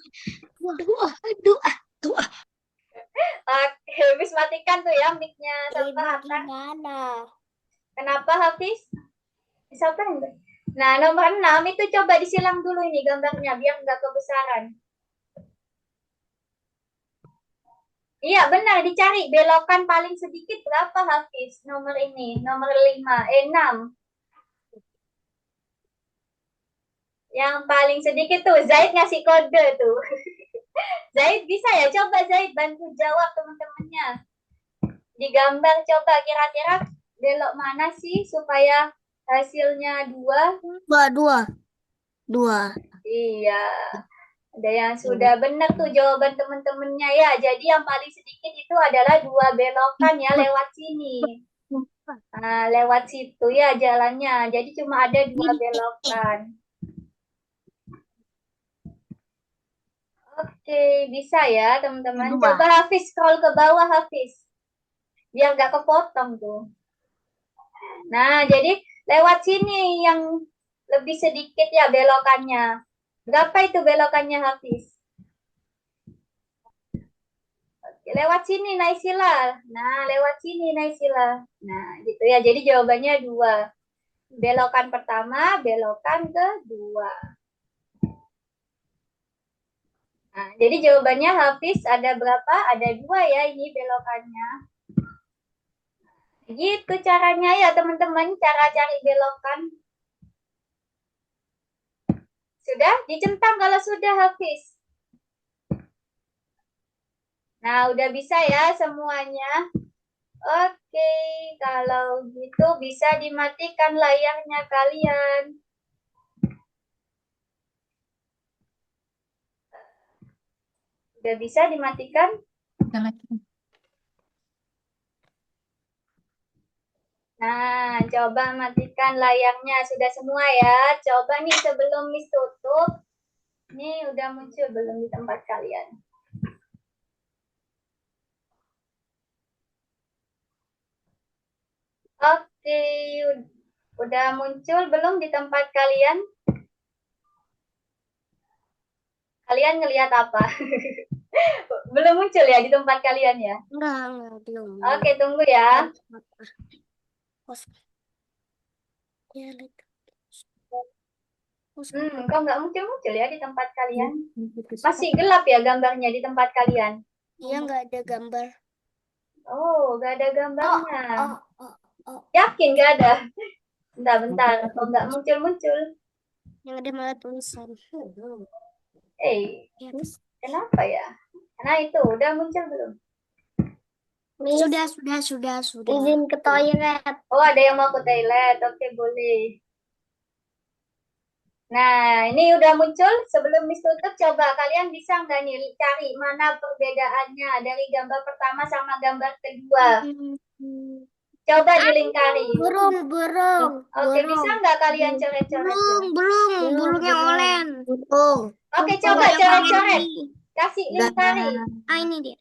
Oke, Hafiz matikan tuh ya mic-nya sampai Hatta. Gimana? Kenapa Hafiz? Bisa apa enggak? Nah, nomor 6 itu coba disilang dulu ini gambarnya biar nggak kebesaran. Iya, benar. Dicari belokan paling sedikit berapa, Hafiz? Nomor ini, nomor 5, 6. Yang paling sedikit tuh, Zaid ngasih kode tuh. Zaid bisa ya? Coba Zaid bantu jawab teman-temannya. Digambar coba kira-kira belok mana sih supaya hasilnya 2? 2. Iya. Ada yang sudah benar tuh jawaban teman-temannya ya. Jadi yang paling sedikit itu adalah 2 belokan ya lewat sini. Nah, lewat situ ya jalannya. Jadi cuma ada 2 belokan. Oke, bisa ya teman-teman. Coba Hafiz scroll ke bawah Hafiz. Biar nggak kepotong tuh. Nah, jadi lewat sini yang lebih sedikit ya belokannya. Berapa itu belokannya Hafiz? Lewat sini Naisila. Nah, lewat sini Naisila. Nah, gitu ya. Jadi jawabannya 2. Belokan pertama, belokan kedua. Nah, jadi jawabannya Hafiz ada berapa? Ada 2 ya ini belokannya. Gitu caranya ya teman-teman, cara cari belokan. Sudah? Dicentang kalau sudah, Hafiz. Nah, udah bisa ya semuanya. Oke, kalau gitu bisa dimatikan layarnya kalian. Udah bisa dimatikan? Nah, coba matikan layarnya. Sudah semua ya. Coba nih sebelum Miss tutup. Nih udah muncul belum di tempat kalian? Oke, udah muncul belum di tempat kalian? Kalian ngelihat apa? Belum muncul ya di tempat kalian ya? Enggak, belum. Oke, tunggu ya. Ya, lihat. Kok nggak muncul-muncul ya di tempat kalian? Masih gelap ya gambarnya di tempat kalian? Iya, nggak ada gambar. Oh, nggak ada gambarnya. Oh. Yakin nggak ada? Bentar. Kok nggak muncul-muncul? Yang ada malah tulisan. Ya, Kenapa ya? Nah itu, udah muncul belum? Sudah. Izin ke toilet. Oh, ada yang mau ke toilet. Oke, boleh. Nah, ini udah muncul. Sebelum Miss tutup, coba kalian bisa nggak nih cari mana perbedaannya dari gambar pertama sama gambar kedua? Coba dilingkari. Burung. Oke, bisa nggak kalian coret-coret? Burung yang oren. Oke, coba coret-coret. Kasih lingkari. Ini dia.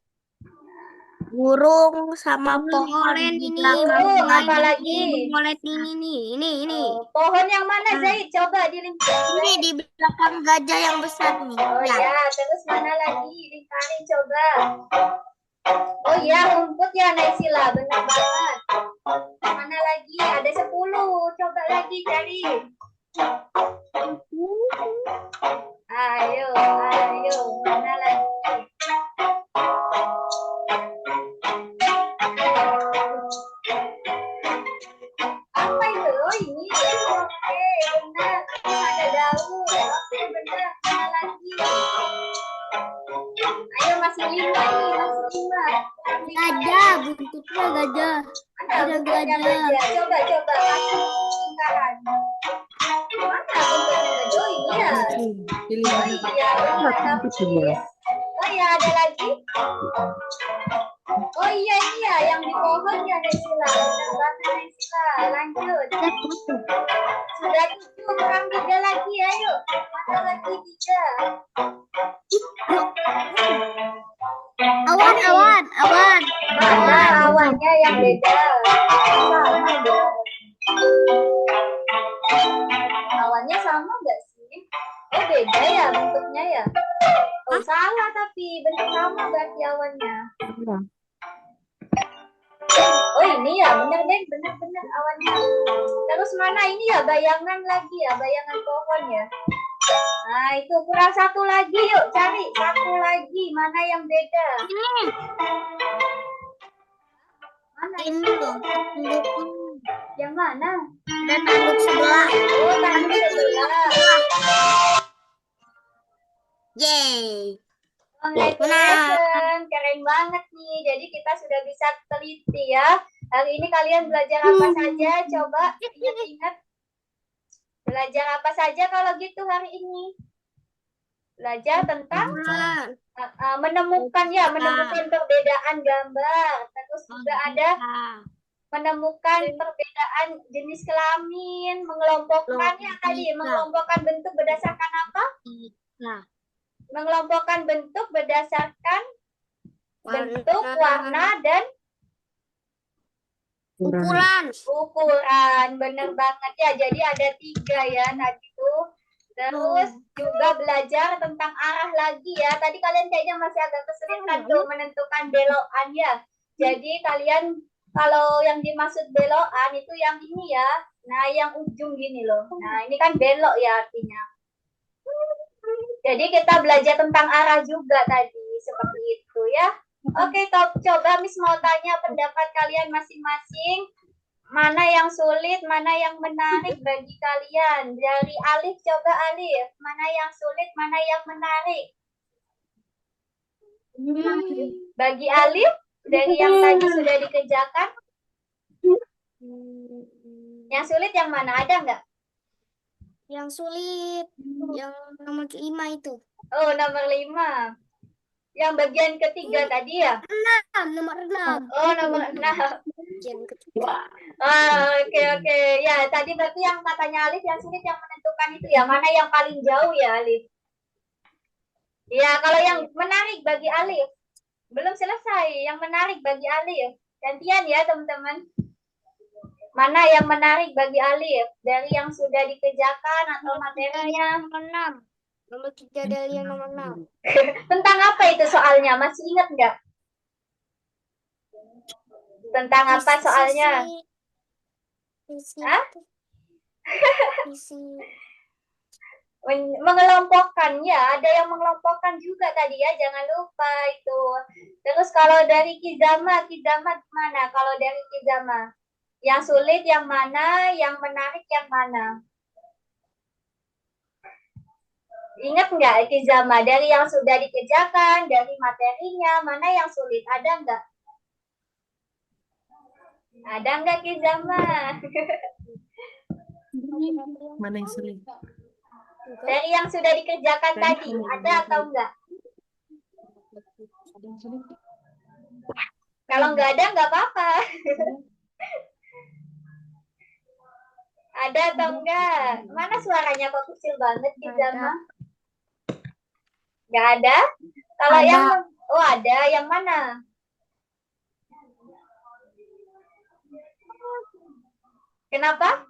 Burung sama pohon oren di ini. belakang. Burung, apa lagi? Ini. Pohon yang mana, Zaid? Coba dilingkari. Ini di belakang gajah yang besar nih. Oh ya, terus mana lagi? Lingkari coba. Oh iya, rumput ya, Naisila. Benar banget. Mana lagi? Ada 10. Coba lagi cari. Ayo. Mana lagi? Apa itu? Oh ini. Oke, benar. Ada daun. Oke, benar. Mana lagi? Ayo, masih 5 nih. Masih 5. Gajah, bentuknya gajah. Ada bentuknya gajah. Coba kasih lingkaran. Mana bentuknya gajah? Oh ini ya. Oh iya, benar, Hafiz. Oh iya, ada lagi? Oh iya, ini ya, yang di pohon ya, Naisila. Benar banget, Naisila. Lanjut. Sudah 7, kurang 3 lagi, ayo. Mana lagi 3? Awan. Mana awannya yang beda? Sama dong. Awannya sama nggak sih? Oh beda ya bentuknya ya? Oh salah tapi bentuk sama berarti awannya. Oh ini ya benar deh, benar awannya. Terus mana ini ya bayangan lagi ya, bayangan pohon ya. Nah itu kurang 1 lagi, yuk cari 1 lagi mana yang beda. Mana Ini loh. yang mana? Dan tanduk sebelah. Oh tanduk sebelah. Yeay. Congratulations, keren banget nih. Jadi kita sudah bisa teliti ya. Hari ini kalian belajar apa saja? Coba ingat-ingat. Belajar apa saja kalau gitu hari ini? Belajar tentang menemukan perbedaan gambar. Terus juga ada menemukan perbedaan jenis kelamin, mengelompokkan mengelompokkan bentuk berdasarkan apa? Mengelompokkan bentuk berdasarkan bentuk, warna, dan ukuran. Bener banget ya. Jadi ada 3 ya tadi tuh. Terus juga belajar tentang arah lagi ya. Tadi kalian kayaknya masih agak kesulitan tuh menentukan belokan ya. Jadi kalian kalau yang dimaksud belokan itu yang ini ya. Nah, yang ujung gini loh. Nah, ini kan belok ya artinya. Jadi kita belajar tentang arah juga tadi, seperti itu ya. Oke, coba Miss mau tanya pendapat kalian masing-masing. Mana yang sulit, mana yang menarik bagi kalian? Dari Alif, coba Alif. Mana yang sulit, mana yang menarik? Bagi Alif, dari yang tadi sudah dikerjakan, yang sulit yang mana? Ada nggak? Yang sulit, yang nomor 5 itu. Oh, nomor 5. Yang bagian ketiga tadi ya? Nomor 6. Oh, nomor 6. Bagian ketiga. Oke. Ya, tadi berarti yang katanya Alif yang sulit yang menentukan itu ya. Mana yang paling jauh ya, Alif? Ya, kalau yang menarik bagi Alif. Belum selesai. Yang menarik bagi Alif. Gantian ya, teman-teman. Mana yang menarik bagi Alif? Dari yang sudah dikerjakan atau materinya? Nomor 6. Nomor 3 dari yang nomor 6. Tentang apa itu soalnya? Masih ingat nggak? Tentang apa soalnya? Hah? Mengelompokkan ya, ada yang mengelompokkan juga tadi ya, jangan lupa itu. Terus kalau dari Kizama mana? Kalau dari Kizama, yang sulit yang mana, yang menarik yang mana? Ingat nggak Kizama, dari yang sudah dikerjakan, dari materinya, mana yang sulit? Ada nggak? Ada nggak Kizama? Mana yang sulit? Dari yang sudah dikerjakan tadi, ada atau enggak? Kalau nggak ada, nggak apa-apa. Ada atau enggak? Mana suaranya kok kecil banget di Zama? Nggak ada? Kalau Ada. yang, oh ada, yang mana? Kenapa?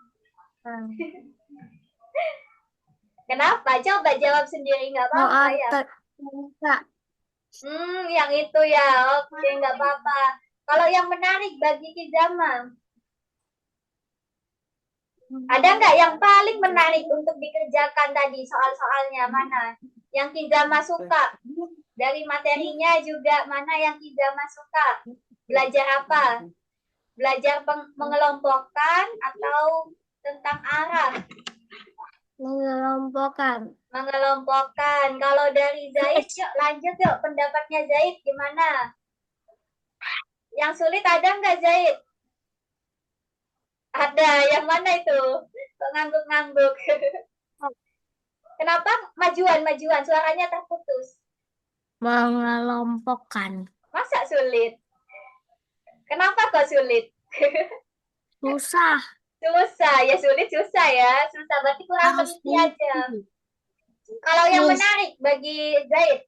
Kenapa? Coba jawab sendiri, nggak apa-apa ya. Yang itu ya. Oke, nggak apa-apa. Kalau yang menarik bagi Kizama, ada nggak yang paling menarik untuk dikerjakan tadi soal-soalnya mana? Yang Kizama suka? Dari materinya juga mana yang Kizama suka? Belajar apa? Belajar mengelompokkan atau tentang arah? Mengelompokkan. Mengelompokkan. Kalau dari Zaid, yuk lanjut yuk. Pendapatnya Zaid gimana? Yang sulit ada nggak Zaid? Ada. Yang mana itu? Kok ngangguk-ngangguk? Kenapa? Majuan. Suaranya terputus. Mengelompokkan. Masa sulit? Kenapa kok sulit? Susah. Susah. Ya sulit susah ya. Susah berarti kurang teliti aja. Kalau yang menarik bagi Zaid.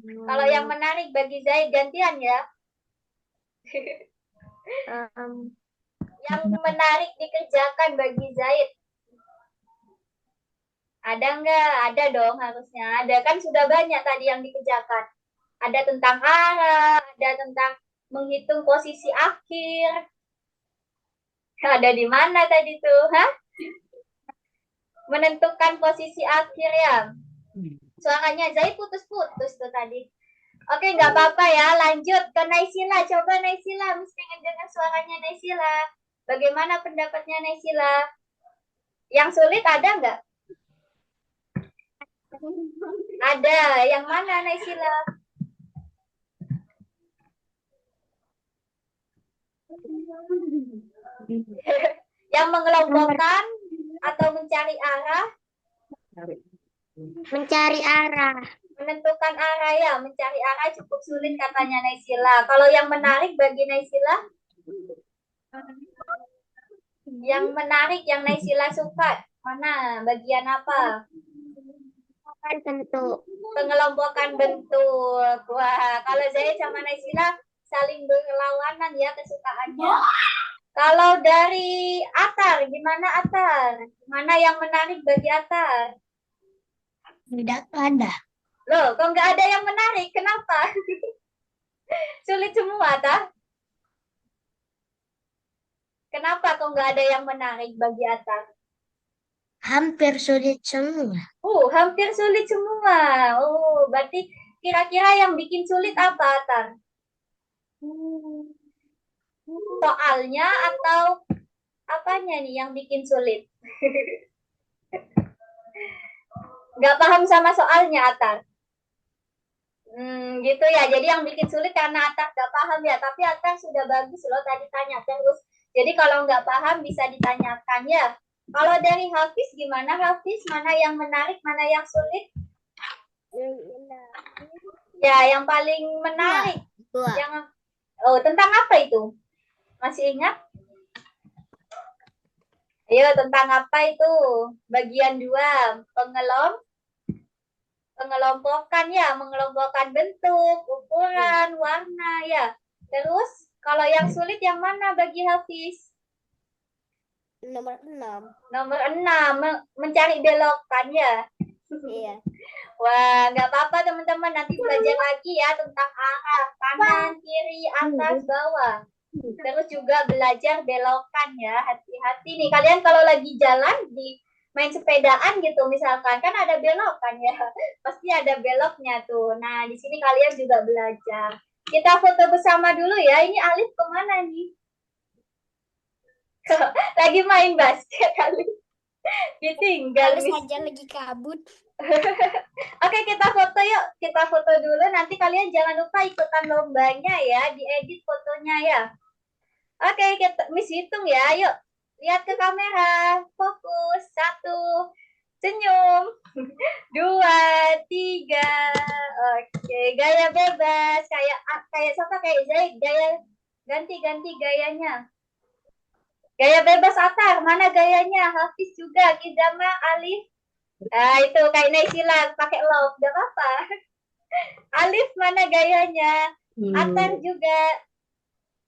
Kalau yang menarik bagi Zaid gantian ya. Yang menarik dikerjakan bagi Zaid. Ada nggak? Ada dong harusnya. Ada kan sudah banyak tadi yang dikerjakan. Ada tentang arah, ada tentang menghitung posisi akhir. Ada di mana tadi tuh? Hah? Menentukan posisi akhir ya. Suaranya Zaid putus-putus tuh tadi. Oke, nggak apa-apa ya. Lanjut ke Naisila. Coba Naisila, mesti pengen dengar suaranya Naisila. Bagaimana pendapatnya Naisila? Yang sulit ada nggak? Ada. Yang mana Naisila? Yang mengelompokkan atau mencari arah? Mencari arah. Menentukan arah ya. Mencari arah cukup sulit katanya Naisila. Kalau yang menarik bagi Naisila? Yang menarik yang Naisila suka mana? Bagian apa? Bentuk. Pengelompokan bentuk. Wah, kalau Zaid sama Naisila saling berlawanan ya kesukaannya. Kalau dari Atar, gimana Atar? Mana yang menarik bagi Atar? Tidak ada. Loh, kok nggak ada yang menarik? Kenapa? Sulit semua, Atar? Kenapa kok nggak ada yang menarik bagi Atar? Hampir sulit semua. Hampir sulit semua. Berarti kira-kira yang bikin sulit apa, Atar? Soalnya atau Apanya nih yang bikin sulit? Nggak paham sama soalnya, Atar? Gitu ya. Jadi yang bikin sulit karena Atar nggak paham ya. Tapi Atar sudah bagus loh tadi tanya terus. Jadi kalau nggak paham bisa ditanyakan ya. Kalau dari Hafiz gimana Hafiz? Mana yang menarik, mana yang sulit? Ya, yang paling menarik. Dua. Tentang apa itu? Masih ingat? Ayo, tentang apa itu? Bagian 2, pengelompokan ya, mengelompokkan bentuk, ukuran, warna ya. Terus, kalau yang sulit yang mana bagi Hafiz? Nomor 6. Nomor 6, mencari belokan ya. Iya. Wah, nggak apa-apa teman-teman, nanti belajar lagi ya tentang arah, kanan, kiri, atas, bawah. Terus juga belajar belokan ya, hati-hati nih. Kalian kalau lagi jalan di main sepedaan gitu misalkan, kan ada belokan ya. Pasti ada beloknya tuh. Nah, di sini kalian juga belajar. Kita foto bersama dulu ya. Ini Alif kemana nih? Lagi main basket kali. Ditinggal Baru nih. saja lagi kabut. Oke, kita foto yuk. Kita foto dulu. Nanti kalian jangan lupa ikutan lombanya ya. Diedit fotonya ya. Oke, Miss hitung ya. Yuk, lihat ke kamera. Fokus. 1. Senyum. 2, 3. Oke, gaya bebas. Kayak siapa? Kayak Zaid. Ganti gayanya. Gaya bebas Atar. Mana gayanya? Hafiz juga. Kizama, Alif. Nah, itu kayak Naysila pakai love, gak apa-apa. Alif mana gayanya? Atar juga.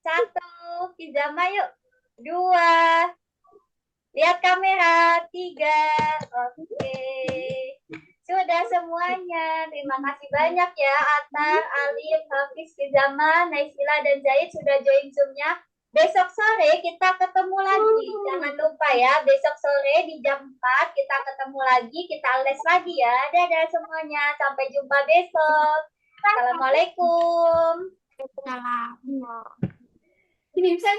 1, Kizama yuk. 2. Lihat kamera. 3. Oke. Sudah semuanya. Terima kasih banyak ya Atar, Alif, Hafiz, Kizama, Naysila, dan Zaid sudah join Zoom-nya. Besok sore kita ketemu lagi. Jangan lupa ya, besok sore di jam 4 kita ketemu lagi, kita les lagi ya. Dadah semuanya, sampai jumpa besok. Assalamualaikum. Salam. Ini bisa